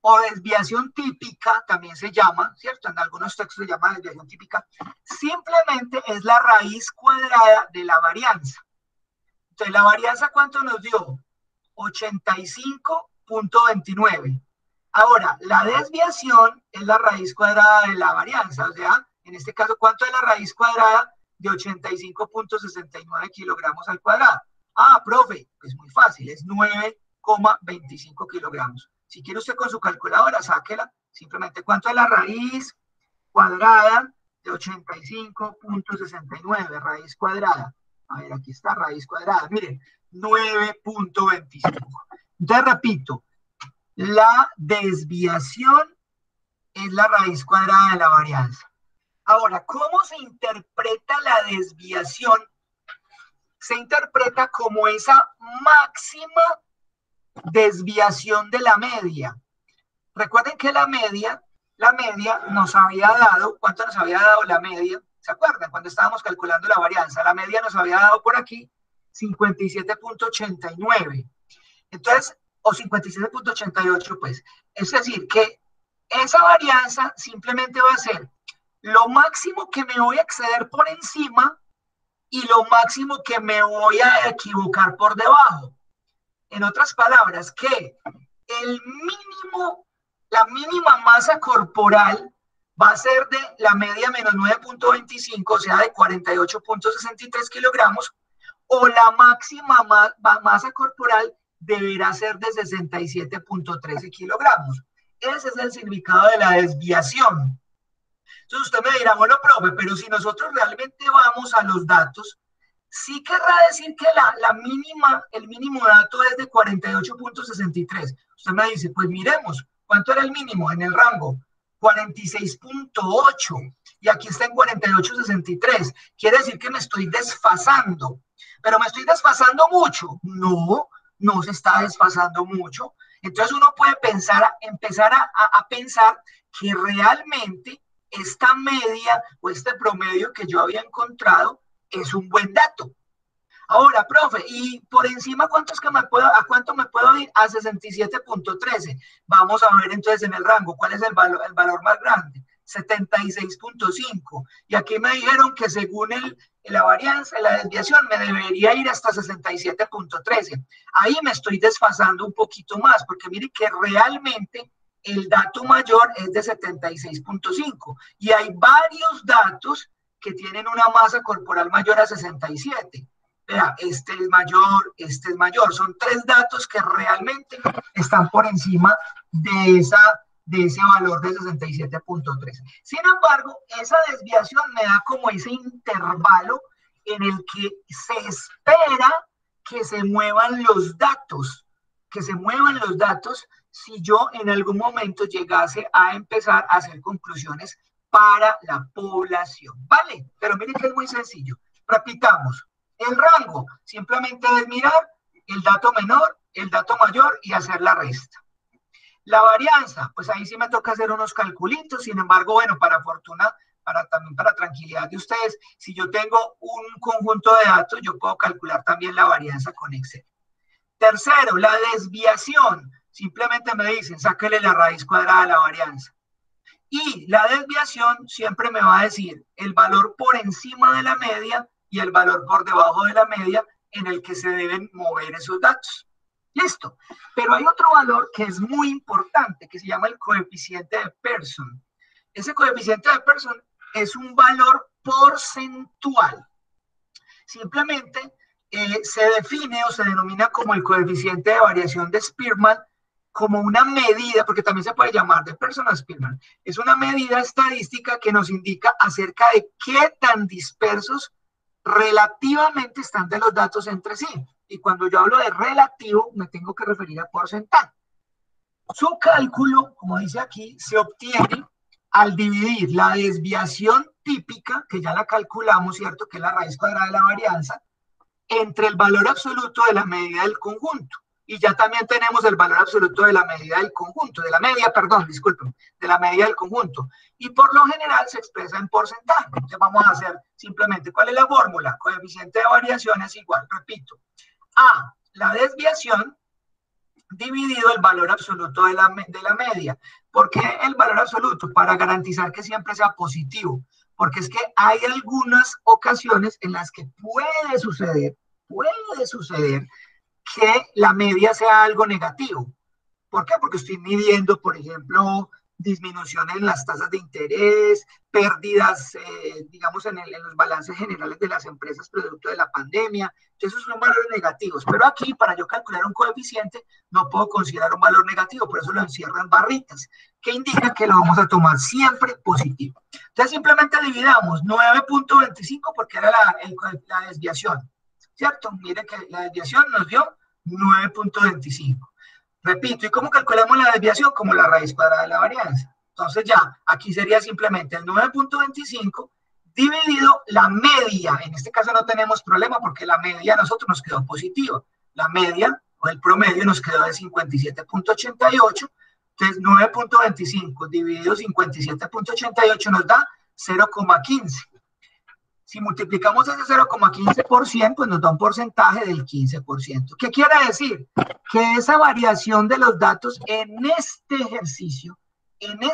o desviación típica, también se llama, ¿cierto? En algunos textos se llama desviación típica, simplemente es la raíz cuadrada de la varianza. Entonces, ¿la varianza cuánto nos dio? 85.29. Ahora, la desviación es la raíz cuadrada de la varianza, o sea, en este caso, ¿cuánto es la raíz cuadrada de 85.69 kilogramos al cuadrado? Ah, profe, es muy fácil, es 9,25 kilogramos. Si quiere usted con su calculadora, sáquela. Simplemente, ¿cuánto es la raíz cuadrada de 85.69? Raíz cuadrada. A ver, aquí está, raíz cuadrada. Miren, 9.25. Entonces, repito, la desviación es la raíz cuadrada de la varianza. Ahora, ¿cómo se interpreta la desviación? Se interpreta como esa máxima desviación de la media. Recuerden que la media nos había dado, ¿cuánto nos había dado la media? ¿Se acuerdan? Cuando estábamos calculando la varianza, la media nos había dado por aquí 57.89. Entonces, o 57.88, pues. Es decir, que esa varianza simplemente va a ser lo máximo que me voy a exceder por encima y lo máximo que me voy a equivocar por debajo. En otras palabras, que el mínimo, la mínima masa corporal va a ser de la media menos 9.25, o sea, de 48.63 kilogramos, o la máxima masa corporal deberá ser de 67.13 kilogramos. Ese es el significado de la desviación. Entonces usted me dirá, bueno, profe, pero si nosotros realmente vamos a los datos, sí querrá decir que el mínimo dato es de 48.63. Usted me dice, pues miremos, ¿cuánto era el mínimo en el rango? 46.8 y aquí está en 48.63. Quiere decir que me estoy desfasando. ¿Pero me estoy desfasando mucho? No, no se está desfasando mucho. Entonces uno puede empezar a pensar que realmente esta media o este promedio que yo había encontrado es un buen dato. Ahora, profe, y por encima, ¿a cuánto me puedo ir? A 67.13. Vamos a ver entonces en el rango, ¿cuál es el valor más grande? 76.5. Y aquí me dijeron que según la varianza, la desviación, me debería ir hasta 67.13. Ahí me estoy desfasando un poquito más, porque mire que realmente el dato mayor es de 76.5. Y hay varios datos que tienen una masa corporal mayor a 67. Vea, este es mayor, este es mayor. Son tres datos que realmente están por encima de ese valor de 67.3. Sin embargo, esa desviación me da como ese intervalo en el que se espera que se muevan los datos, si yo en algún momento llegase a empezar a hacer conclusiones para la población, ¿vale? Pero miren que es muy sencillo. Repitamos. El rango simplemente es mirar el dato menor, el dato mayor y hacer la resta. La varianza, pues ahí sí me toca hacer unos calculitos. Sin embargo, bueno, para fortuna, también para tranquilidad de ustedes, si yo tengo un conjunto de datos, yo puedo calcular también la varianza con Excel. Tercero, la desviación. Simplemente me dicen, sáquele la raíz cuadrada de la varianza. Y la desviación siempre me va a decir el valor por encima de la media y el valor por debajo de la media en el que se deben mover esos datos. Listo. Pero hay otro valor que es muy importante, que se llama el coeficiente de Pearson. Ese coeficiente de Pearson es un valor porcentual. Simplemente se define o se denomina como el coeficiente de variación de Spearman como una medida, porque también se puede llamar de Pearson a Spearman. Es una medida estadística que nos indica acerca de qué tan dispersos relativamente están de los datos entre sí. Y cuando yo hablo de relativo, me tengo que referir a porcentaje. Su cálculo, como dice aquí, se obtiene al dividir la desviación típica, que ya la calculamos, ¿cierto? Que es la raíz cuadrada de la varianza, entre el valor absoluto de la medida del conjunto. Y ya también tenemos el valor absoluto de la medida del conjunto, de la media, perdón, disculpen, de la media del conjunto. Y por lo general se expresa en porcentaje. Entonces vamos a hacer simplemente, ¿cuál es la fórmula? Coeficiente de variación es igual, repito, a la desviación dividido el valor absoluto de la media. ¿Por qué el valor absoluto? Para garantizar que siempre sea positivo. Porque es que hay algunas ocasiones en las que puede suceder que la media sea algo negativo. ¿Por qué? Porque estoy midiendo, por ejemplo, disminuciones en las tasas de interés, pérdidas, digamos, en los balances generales de las empresas producto de la pandemia. Entonces, esos son valores negativos. Pero aquí, para yo calcular un coeficiente, no puedo considerar un valor negativo, por eso lo encierro en barritas, que indica que lo vamos a tomar siempre positivo. Entonces, simplemente dividamos 9.25 porque era la desviación, ¿cierto? Mire que la desviación nos dio 9.25. Repito, ¿y cómo calculamos la desviación? Como la raíz cuadrada de la varianza. Entonces ya, aquí sería simplemente el 9.25 dividido la media. En este caso no tenemos problema porque la media a nosotros nos quedó positiva. La media o el promedio nos quedó de 57.88. Entonces 9.25 dividido 57.88 nos da 0,15. Si multiplicamos ese 0,15%, pues nos da un porcentaje del 15%. ¿Qué quiere decir? Que esa variación de los datos en este ejercicio, en el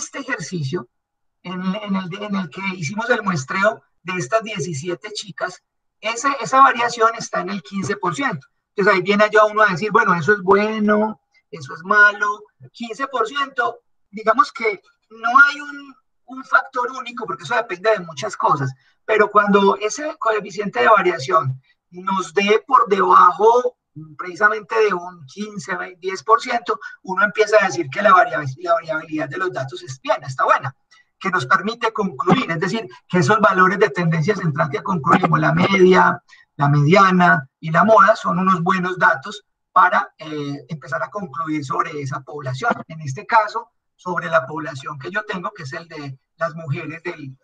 que hicimos el muestreo de estas 17 chicas, esa variación está en el 15%. Entonces ahí viene ya uno a decir, bueno, eso es bueno, eso es malo. 15%, digamos que no hay un factor único, porque eso depende de muchas cosas, pero cuando ese coeficiente de variación nos dé por debajo precisamente de un 15, 10%, uno empieza a decir que la variabilidad de los datos es bien, está buena, que nos permite concluir, es decir, que esos valores de tendencia central que concluimos, la media, la mediana y la moda, son unos buenos datos para empezar a concluir sobre esa población. En este caso, sobre la población que yo tengo, que es el de las mujeres del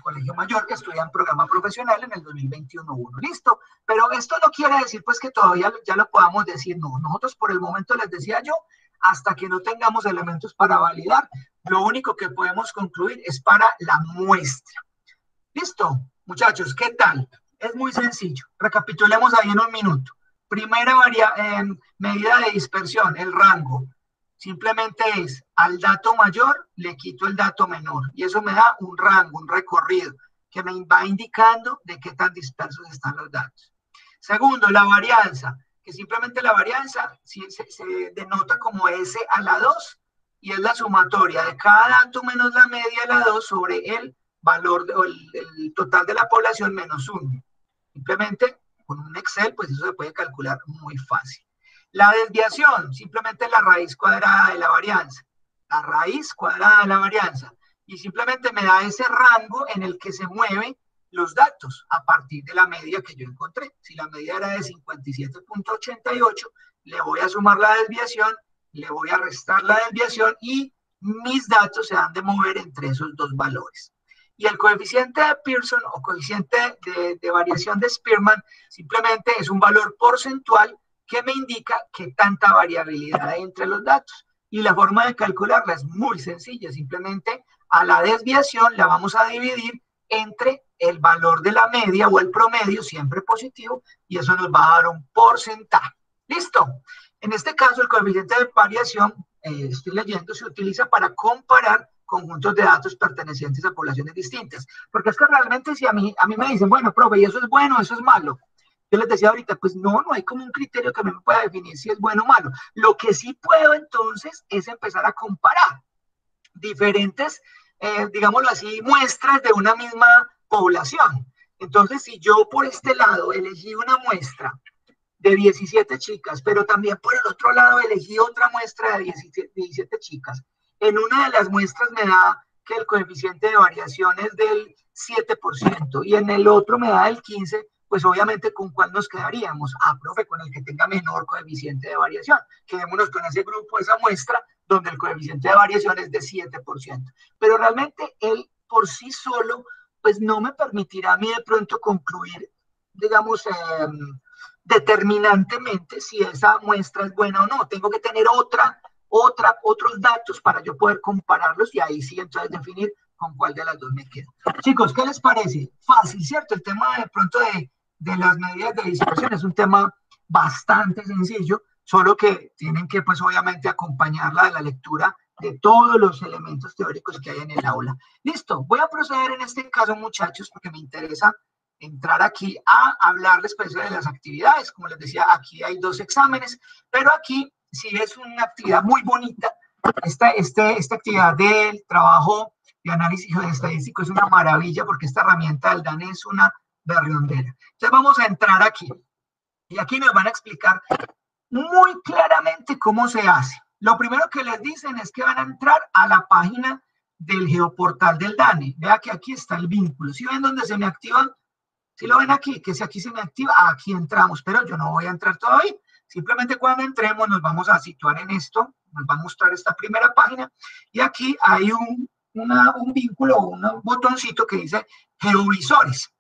Colegio Mayor que estudian programa profesional en el 2021-1. Listo, pero esto no quiere decir pues que todavía ya lo podamos decir, no, nosotros por el momento les decía yo, hasta que no tengamos elementos para validar, lo único que podemos concluir es para la muestra. Listo, muchachos, ¿qué tal? Es muy sencillo, recapitulemos ahí en un minuto. Primera medida de dispersión, el rango. Simplemente es al dato mayor le quito el dato menor y eso me da un rango, un recorrido que me va indicando de qué tan dispersos están los datos. Segundo, la varianza, que simplemente la varianza se denota como S a la 2 y es la sumatoria de cada dato menos la media a la 2 sobre el valor o el total de la población menos 1. Simplemente con un Excel, pues eso se puede calcular muy fácil. La desviación, simplemente la raíz cuadrada de la varianza. La raíz cuadrada de la varianza. Y simplemente me da ese rango en el que se mueven los datos a partir de la media que yo encontré. Si la media era de 57.88, le voy a sumar la desviación, le voy a restar la desviación y mis datos se han de mover entre esos dos valores. Y el coeficiente de Pearson o coeficiente de variación de Spearman simplemente es un valor porcentual que me indica qué tanta variabilidad hay entre los datos. Y la forma de calcularla es muy sencilla, simplemente a la desviación la vamos a dividir entre el valor de la media o el promedio, siempre positivo, y eso nos va a dar un porcentaje. ¿Listo? En este caso, el coeficiente de variación, estoy leyendo, se utiliza para comparar conjuntos de datos pertenecientes a poblaciones distintas. Porque es que realmente si a mí me dicen, bueno, profe, ¿y eso es bueno o eso es malo? Yo les decía ahorita, pues no hay como un criterio que me pueda definir si es bueno o malo. Lo que sí puedo entonces es empezar a comparar diferentes, digámoslo así, muestras de una misma población. Entonces, si yo por este lado elegí una muestra de 17 chicas, pero también por el otro lado elegí otra muestra de 17 chicas, en una de las muestras me da que el coeficiente de variación es del 7% y en el otro me da el 15%, pues obviamente ¿con cuál nos quedaríamos? Ah, profe, con el que tenga menor coeficiente de variación. Quedémonos con ese grupo, esa muestra, donde el coeficiente de variación es de 7%. Pero realmente él por sí solo, pues no me permitirá a mí de pronto concluir, digamos, determinantemente si esa muestra es buena o no. Tengo que tener otros datos para yo poder compararlos y ahí sí entonces definir con cuál de las dos me quedo. Chicos, ¿qué les parece? Fácil, ¿cierto? El tema de pronto de las medidas de dispersión es un tema bastante sencillo, solo que tienen que pues obviamente acompañarla de la lectura de todos los elementos teóricos que hay en el aula. Listo, voy a proceder en este caso, muchachos, porque me interesa entrar aquí a hablarles pues de las actividades. Como les decía, aquí hay 2 exámenes, pero aquí sí es una actividad muy bonita. Esta actividad del trabajo de análisis estadístico es una maravilla porque esta herramienta del DANE es una berriondera. Entonces vamos a entrar aquí y aquí nos van a explicar muy claramente cómo se hace. Lo primero que les dicen es que van a entrar a la página del geoportal del DANE. Vea que aquí está el vínculo. ¿Sí ven dónde se me activan? Si lo ven aquí, que si aquí se me activa, aquí entramos, pero yo no voy a entrar todavía. Simplemente cuando entremos nos vamos a situar en esto, nos va a mostrar esta primera página y aquí hay un vínculo, un botoncito que dice geovisores.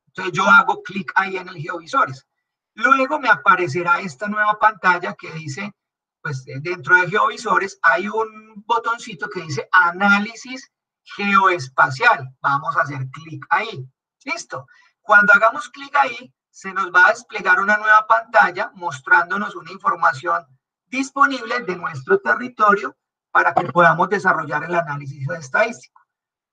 Entonces yo hago clic ahí en el geovisores. Luego me aparecerá esta nueva pantalla que dice, pues dentro de geovisores hay un botoncito que dice análisis geoespacial. Vamos a hacer clic ahí. Listo. Cuando hagamos clic ahí, se nos va a desplegar una nueva pantalla mostrándonos una información disponible de nuestro territorio para que podamos desarrollar el análisis estadístico.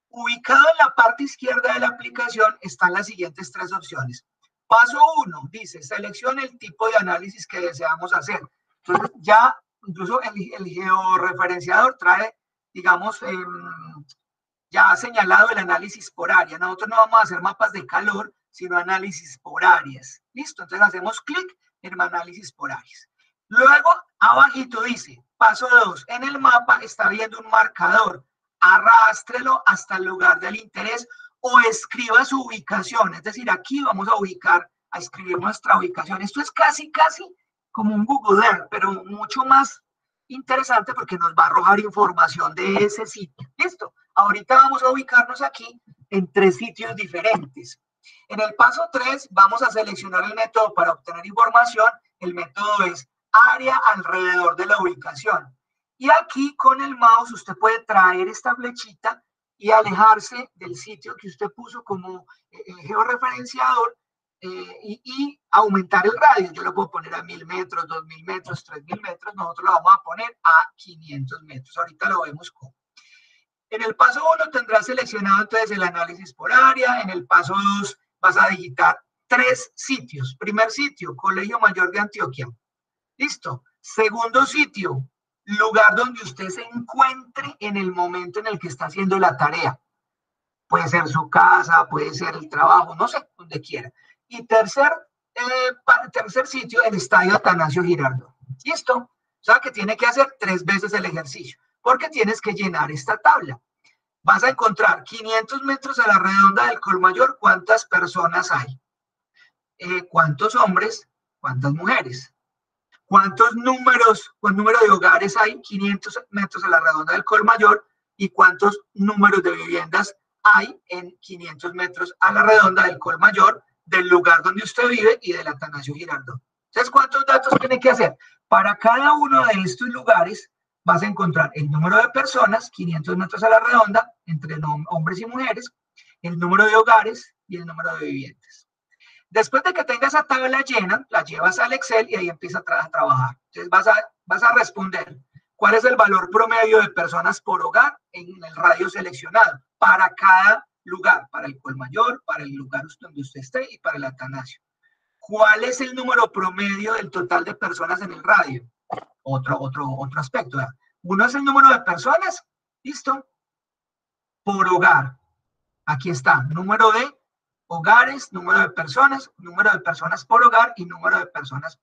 Ubicado en la parte izquierda de la aplicación están las siguientes 3 opciones. Paso 1, dice, seleccione el tipo de análisis que deseamos hacer. Entonces, ya incluso el georreferenciador trae, digamos, ya ha señalado el análisis por área. Nosotros no vamos a hacer mapas de calor, sino análisis por áreas. Listo, entonces hacemos clic en análisis por áreas. Luego, abajito dice, paso 2, en el mapa está viendo un marcador. Arrástrelo hasta el lugar del interés o escriba su ubicación. Es decir, aquí vamos a escribir nuestra ubicación. Esto es casi como un Google Earth, pero mucho más interesante porque nos va a arrojar información de ese sitio. Listo. Ahorita vamos a ubicarnos aquí en 3 sitios diferentes. En el paso 3 vamos a seleccionar el método para obtener información. El método es área alrededor de la ubicación. Y aquí con el mouse usted puede traer esta flechita y alejarse del sitio que usted puso como georreferenciador y aumentar el radio. Yo lo puedo poner a 1000 metros, 2000 metros, 3000 metros. Nosotros lo vamos a poner a 500 metros. Ahorita lo vemos cómo. En el paso 1 tendrás seleccionado entonces el análisis por área. En el paso 2 vas a digitar 3 sitios. Primer sitio, Colegio Mayor de Antioquia. Listo. Segundo sitio, lugar donde usted se encuentre en el momento en el que está haciendo la tarea. Puede ser su casa, puede ser el trabajo, no sé, donde quiera. Y tercer sitio, el Estadio Atanasio Girardot. ¿Listo? O sea que tiene que hacer 3 veces el ejercicio, porque tienes que llenar esta tabla. Vas a encontrar 500 metros a la redonda del Colmayor, ¿cuántas personas hay? ¿Cuántos hombres? ¿Cuántas mujeres? ¿Cuántos número de hogares hay? 500 metros a la redonda del Colmayor. ¿Y cuántos números de viviendas hay en 500 metros a la redonda del Colmayor, del lugar donde usted vive y del Atanasio Girardot? Entonces, ¿cuántos datos tiene que hacer? Para cada uno de estos lugares vas a encontrar el número de personas, 500 metros a la redonda, entre hombres y mujeres, el número de hogares y el número de viviendas. Después de que tengas esa tabla llena, la llevas al Excel y ahí empiezas a trabajar. Entonces vas a responder cuál es el valor promedio de personas por hogar en el radio seleccionado para cada lugar, para el Colmayor, para el lugar donde usted esté y para el Atanasio. ¿Cuál es el número promedio del total de personas en el radio? Otro aspecto. ¿Verdad? Uno es el número de personas, ¿listo? Por hogar. Aquí está, número de hogares, número de personas por hogar y número de personas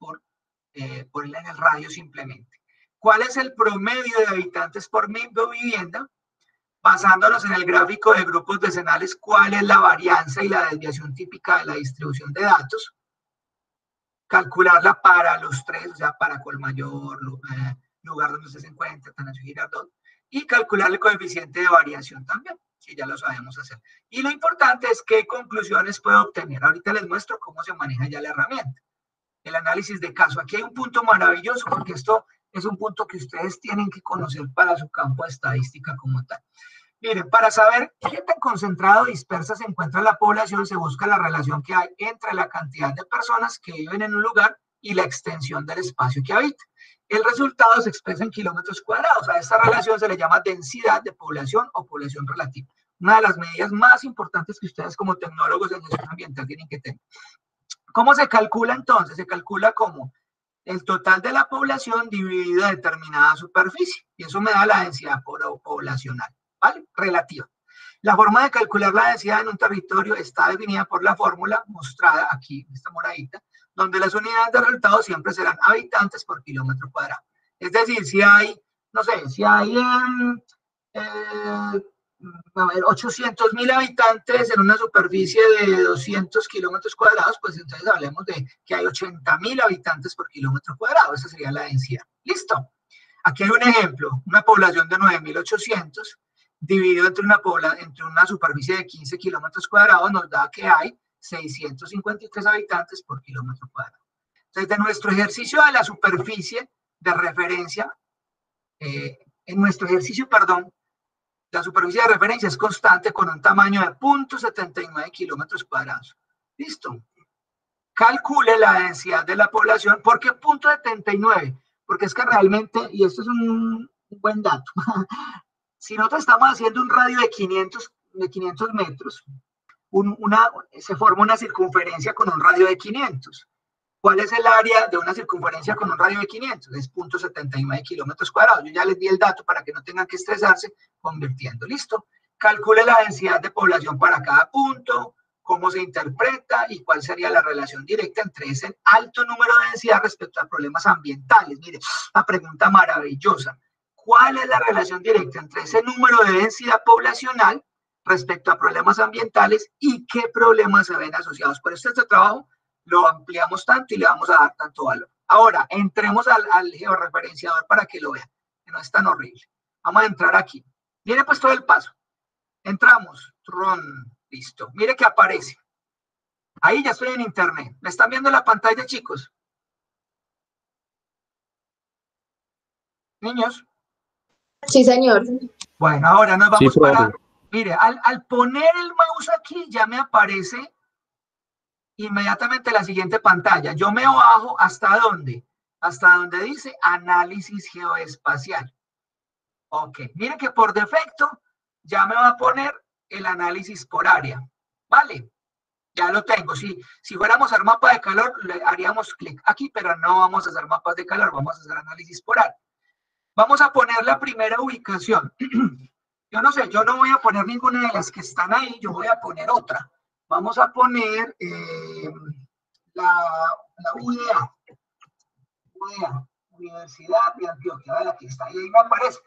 en el radio simplemente. ¿Cuál es el promedio de habitantes por vivienda? Basándonos en el gráfico de grupos decenales, ¿cuál es la varianza y la desviación típica de la distribución de datos? Calcularla para los 3, o sea, para Colmayor, lugar donde usted se encuentra, Atanasio Girardot, y calcular el coeficiente de variación también, que ya lo sabemos hacer. Y lo importante es qué conclusiones puedo obtener. Ahorita les muestro cómo se maneja ya la herramienta. el análisis de caso. Aquí hay un punto maravilloso, porque esto es un punto que ustedes tienen que conocer para su campo de estadística como tal. Miren, para saber qué tan concentrado o dispersa se encuentra la población, se busca la relación que hay entre la cantidad de personas que viven en un lugar y la extensión del espacio que habita. El resultado se expresa en kilómetros cuadrados. A esta relación se le llama densidad de población o población relativa. Una de las medidas más importantes que ustedes como tecnólogos en gestión ambiental tienen que tener. ¿Cómo se calcula entonces? Se calcula como el total de la población dividido a determinada superficie. Y eso me da la densidad poblacional, ¿vale? Relativa. La forma de calcular la densidad en un territorio está definida por la fórmula mostrada aquí, esta moradita, donde las unidades de resultado siempre serán habitantes por kilómetro cuadrado. Es decir, si hay, no sé, si hay 800.000 habitantes en una superficie de 200 kilómetros cuadrados, pues entonces hablemos de que hay 80.000 habitantes por kilómetro cuadrado. Esa sería la densidad. ¿Listo? Aquí hay un ejemplo, una población de 9.800 dividido entre una superficie de 15 kilómetros cuadrados nos da que hay 653 habitantes por kilómetro cuadrado. Entonces, de nuestro ejercicio de la superficie de referencia, la superficie de referencia es constante con un tamaño de 0.79 kilómetros cuadrados. ¿Listo? Calcule la densidad de la población. ¿Por qué 0.79? Porque es que realmente, y esto es un buen dato, si nosotros estamos haciendo un radio de 500 metros, se forma una circunferencia con un radio de 500. ¿Cuál es el área de una circunferencia con un radio de 500? Es 0.79 kilómetros cuadrados. Yo ya les di el dato para que no tengan que estresarse convirtiendo. ¿Listo? Calcule la densidad de población para cada punto, cómo se interpreta y cuál sería la relación directa entre ese alto número de densidad respecto a problemas ambientales. Mire, una pregunta maravillosa. ¿Cuál es la relación directa entre ese número de densidad poblacional respecto a problemas ambientales y qué problemas se ven asociados? Por eso este trabajo lo ampliamos tanto y le vamos a dar tanto valor. Ahora, entremos al georreferenciador para que lo vean, que no es tan horrible. Vamos a entrar aquí. Mire pues todo el paso. Entramos. Listo. Mire que aparece. Ahí ya estoy en internet. ¿Me están viendo la pantalla, chicos? Niños. Sí, señor. Bueno, ahora nos vamos Sí, para... Mire, al poner el mouse aquí ya me aparece inmediatamente la siguiente pantalla. Yo me bajo ¿hasta dónde? Hasta donde dice análisis geoespacial. Ok, mire que por defecto ya me va a poner el análisis por área. ¿Vale? Ya lo tengo. Si fuéramos a hacer mapa de calor, le haríamos clic aquí, pero no vamos a hacer mapas de calor, vamos a hacer análisis por área. Vamos a poner la primera ubicación. Yo no sé, yo no voy a poner ninguna de las que están ahí, yo voy a poner otra. Vamos a poner la UDA, Universidad de Antioquia, ¿vale? Aquí está, y ahí me aparece.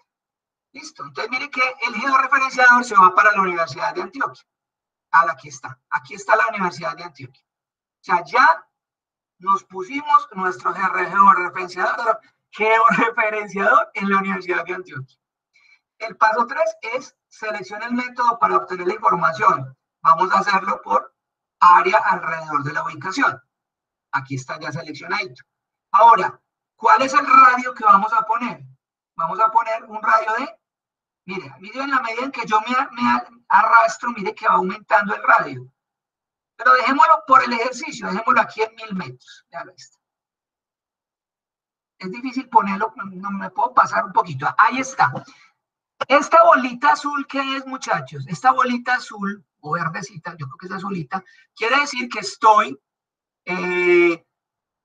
Listo, entonces mire que el georreferenciador se va para la Universidad de Antioquia. Aquí está la Universidad de Antioquia. O sea, ya nos pusimos nuestro georreferenciador en la Universidad de Antioquia. El paso 3 es selecciona el método para obtener la información. Vamos a hacerlo por área alrededor de la ubicación. Aquí está ya seleccionadito. Ahora, ¿cuál es el radio que vamos a poner? Vamos a poner un radio de, mire en la medida en que yo me arrastro, mire que va aumentando el radio. Pero dejémoslo por el ejercicio, dejémoslo aquí en 1000 metros. Ya lo está. Es difícil ponerlo, no me puedo pasar un poquito. Ahí está. Esta bolita azul, ¿qué es, muchachos? Esta bolita azul, o verdecita, yo creo que es azulita, quiere decir que estoy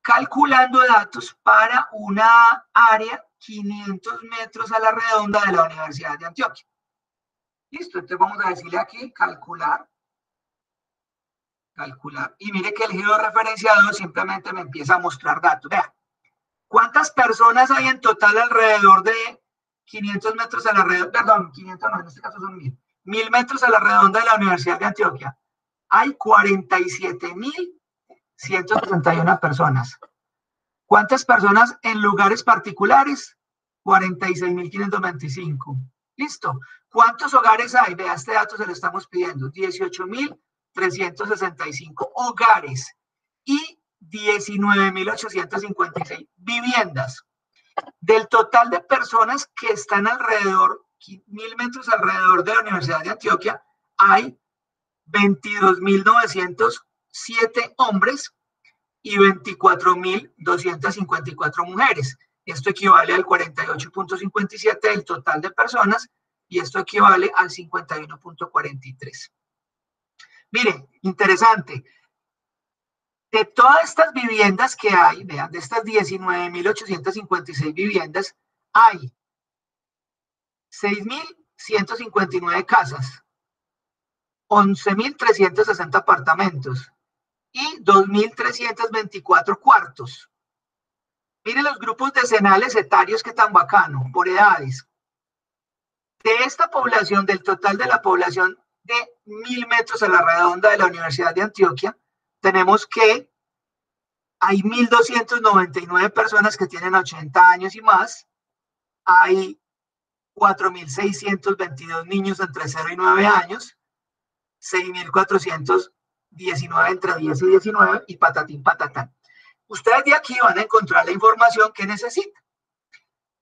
calculando datos para una área 500 metros a la redonda de la Universidad de Antioquia. Listo, entonces vamos a decirle aquí, calcular. Y mire que el georreferenciador simplemente me empieza a mostrar datos. Vea, ¿cuántas personas hay en total alrededor de 500 metros a la redonda? Perdón, 500 no, en este caso son 1000. 1000 metros a la redonda de la Universidad de Antioquia. Hay 47.161 personas. ¿Cuántas personas en lugares particulares? 46.525. Listo. ¿Cuántos hogares hay? Vea, este dato se lo estamos pidiendo. 18.365 hogares. Y 19.856 viviendas. Del total de personas que están alrededor, 1.000 metros alrededor de la Universidad de Antioquia, hay 22.907 hombres y 24.254 mujeres. Esto equivale al 48.57 del total de personas y esto equivale al 51.43. Miren, interesante. De todas estas viviendas que hay, vean, de estas 19.856 viviendas, hay 6.159 casas, 11.360 apartamentos y 2.324 cuartos. Miren los grupos decenales etarios que tan bacano, por edades. De esta población, del total de la población de 1.000 metros a la redonda de la Universidad de Antioquia, tenemos que hay 1.299 personas que tienen 80 años y más, hay 4.622 niños entre 0 y 9 años, 6.419 entre 10 y 19 y patatín patatán. Ustedes de aquí van a encontrar la información que necesitan.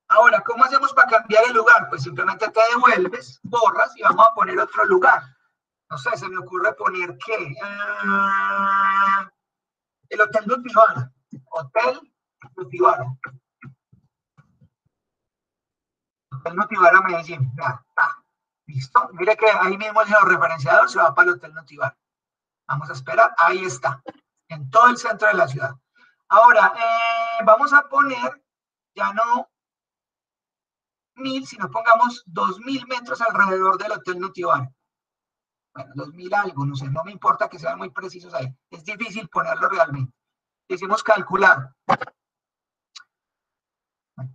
Ahora, ¿cómo hacemos para cambiar el lugar? Pues simplemente te devuelves, borras y vamos a poner otro lugar. No sé, se me ocurre poner ¿qué? El Hotel Nutibara. Hotel Nutibara. Hotel Nutibara Medellín. Ya, listo. Mire que ahí mismo el georreferenciador se va para el Hotel Nutibara. Vamos a esperar. Ahí está. En todo el centro de la ciudad. Ahora, vamos a poner ya no 1.000, sino pongamos 2.000 metros alrededor del Hotel Nutibara. Bueno, 2.000 algo, no sé, no me importa que sean muy precisos ahí. Es difícil ponerlo realmente. Decimos calcular.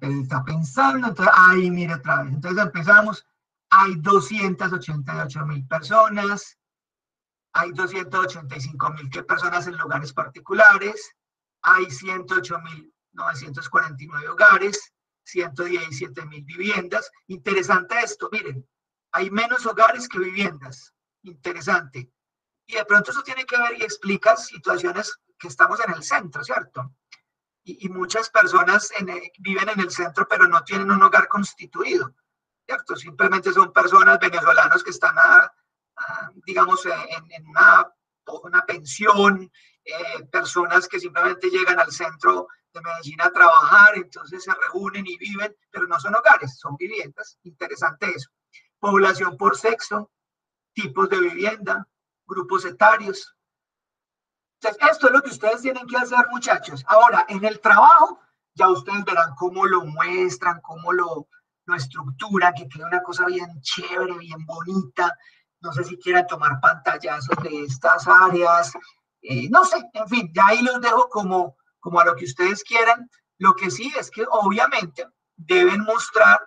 Está pensando, entonces, ahí mire otra vez. Entonces empezamos. Hay 288.000 personas. Hay 285.000 personas en lugares particulares. Hay 108.949 hogares. 117.000 viviendas. Interesante esto, miren. Hay menos hogares que viviendas. Interesante. Y de pronto eso tiene que ver y explica situaciones que estamos en el centro, ¿cierto? Y muchas personas viven en el centro, pero no tienen un hogar constituido, ¿cierto? Simplemente son personas venezolanos que están, digamos, en una pensión, personas que simplemente llegan al centro de Medellín a trabajar, entonces se reúnen y viven, pero no son hogares, son viviendas. Interesante eso. Población por sexo, tipos de vivienda, grupos etarios. Entonces, esto es lo que ustedes tienen que hacer, muchachos. Ahora, en el trabajo, ya ustedes verán cómo lo muestran, cómo lo estructuran, que quede una cosa bien chévere, bien bonita. No sé si quieran tomar pantallazos de estas áreas. No sé, en fin, ya ahí los dejo como a lo que ustedes quieran. Lo que sí es que, obviamente, deben mostrar,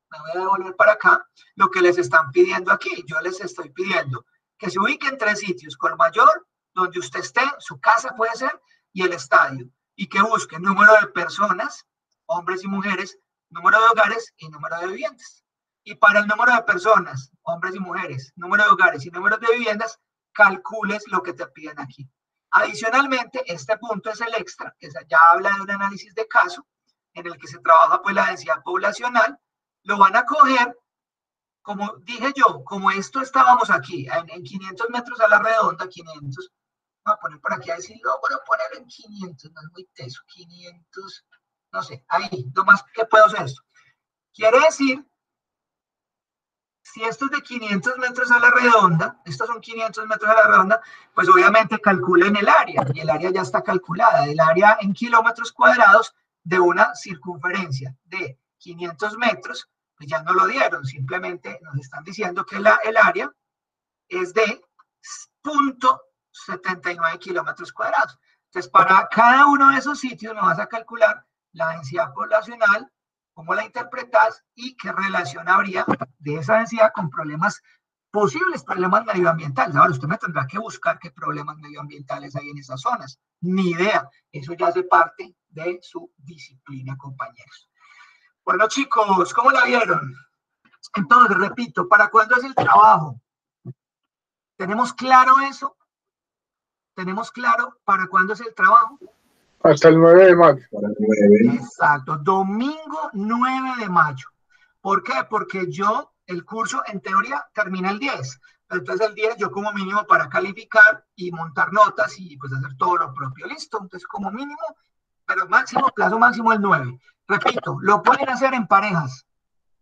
me voy a devolver para acá, lo que les están pidiendo aquí. Yo les estoy pidiendo que se ubiquen 3 sitios: Colmayor, donde usted esté, su casa puede ser, y el estadio, y que busquen número de personas, hombres y mujeres, número de hogares y número de viviendas. Y para el número de personas, hombres y mujeres, número de hogares y número de viviendas, calcules lo que te piden aquí. Adicionalmente, este punto es el extra, que ya habla de un análisis de caso, en el que se trabaja pues la densidad poblacional. Lo van a coger, como dije yo, como esto estábamos aquí, en 500 metros a la redonda, 500, voy a poner por aquí a decir, logro ponerlo en 500, no es muy teso, 500, no sé, ahí, lo más que puedo hacer esto. Quiere decir, si esto es de 500 metros a la redonda, estos son 500 metros a la redonda, pues obviamente calculen el área, y el área ya está calculada, el área en kilómetros cuadrados de una circunferencia de 500 metros, pues ya no lo dieron, simplemente nos están diciendo que el área es de 0.79 kilómetros cuadrados. Entonces, para cada uno de esos sitios me vas a calcular la densidad poblacional, cómo la interpretas y qué relación habría de esa densidad con posibles problemas medioambientales. Ahora, usted me tendrá que buscar qué problemas medioambientales hay en esas zonas. Ni idea. Eso ya hace parte de su disciplina, compañeros. Bueno, chicos, ¿cómo la vieron? Entonces, repito, ¿para cuándo es el trabajo? ¿Tenemos claro eso? ¿Tenemos claro para cuándo es el trabajo? Hasta el 9 de mayo. Para el 9. Exacto, domingo 9 de mayo. ¿Por qué? Porque el curso en teoría termina el 10. Entonces el 10 yo como mínimo para calificar y montar notas y pues hacer todo lo propio. Listo, entonces como mínimo, pero plazo máximo el 9. Repito, lo pueden hacer en parejas,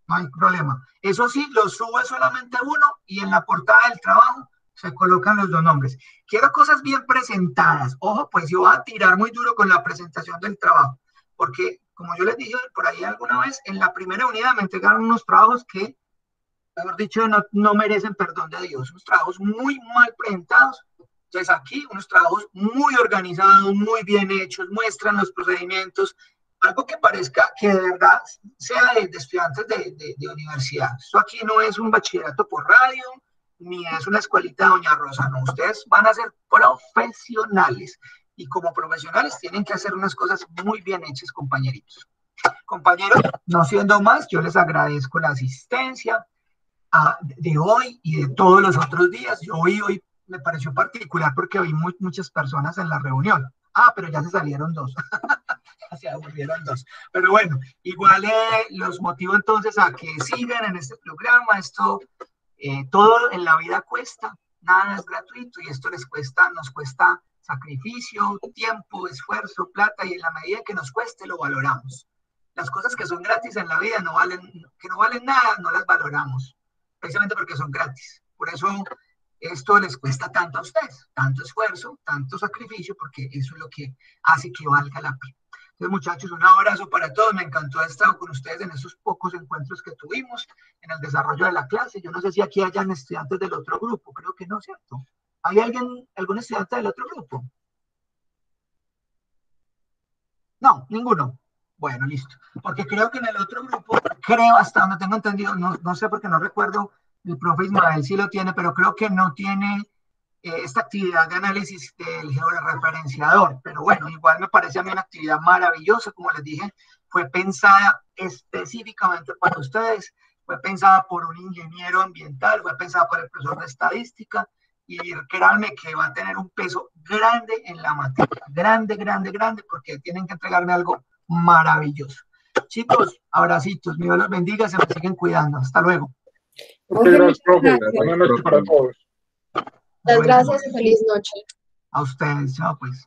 no hay problema. Eso sí, lo sube solamente uno y en la portada del trabajo se colocan los dos nombres. Quiero cosas bien presentadas. Ojo, pues yo voy a tirar muy duro con la presentación del trabajo, porque como yo les dije por ahí alguna vez, en la primera unidad me entregaron unos trabajos que, mejor dicho, no merecen perdón de Dios. Unos trabajos muy mal presentados. Entonces aquí, unos trabajos muy organizados, muy bien hechos, muestran los procedimientos, algo que parezca que de verdad sea de estudiantes de universidad. Esto aquí no es un bachillerato por radio, ni es una escuelita de Doña Rosa, no. Ustedes van a ser profesionales y como profesionales tienen que hacer unas cosas muy bien hechas, compañeritos. Compañeros, no siendo más, yo les agradezco la asistencia de hoy y de todos los otros días. Hoy me pareció particular porque vi muchas personas en la reunión. Pero ya se salieron dos. Se aburrieron dos. Pero bueno, igual los motivo entonces a que sigan en este programa. Esto, todo en la vida cuesta, nada es gratuito y esto nos cuesta sacrificio, tiempo, esfuerzo, plata, y en la medida que nos cueste lo valoramos. Las cosas que son gratis en la vida que no valen nada, no las valoramos, precisamente porque son gratis. Por eso esto les cuesta tanto a ustedes, tanto esfuerzo, tanto sacrificio, porque eso es lo que hace que valga la pena. Entonces, muchachos, un abrazo para todos. Me encantó haber estado con ustedes en esos pocos encuentros que tuvimos en el desarrollo de la clase. Yo no sé si aquí hayan estudiantes del otro grupo, creo que no, ¿cierto? ¿Hay algún estudiante del otro grupo? No, ninguno. Bueno, listo. Porque creo que en el otro grupo, hasta donde tengo entendido, no sé porque no recuerdo, el profe Ismael sí lo tiene, pero creo que no tiene esta actividad de análisis del georreferenciador. Pero bueno, igual me parece a mí una actividad maravillosa, como les dije, fue pensada específicamente para ustedes, fue pensada por un ingeniero ambiental, fue pensada por el profesor de estadística, y créanme que va a tener un peso grande en la materia, grande, grande, grande, porque tienen que entregarme algo maravilloso. Chicos, abracitos, Dios los bendiga, se me siguen cuidando. Hasta luego. Muchas gracias, profe. Buenas noches para todos. Muchas gracias y feliz noche. A ustedes, chao pues.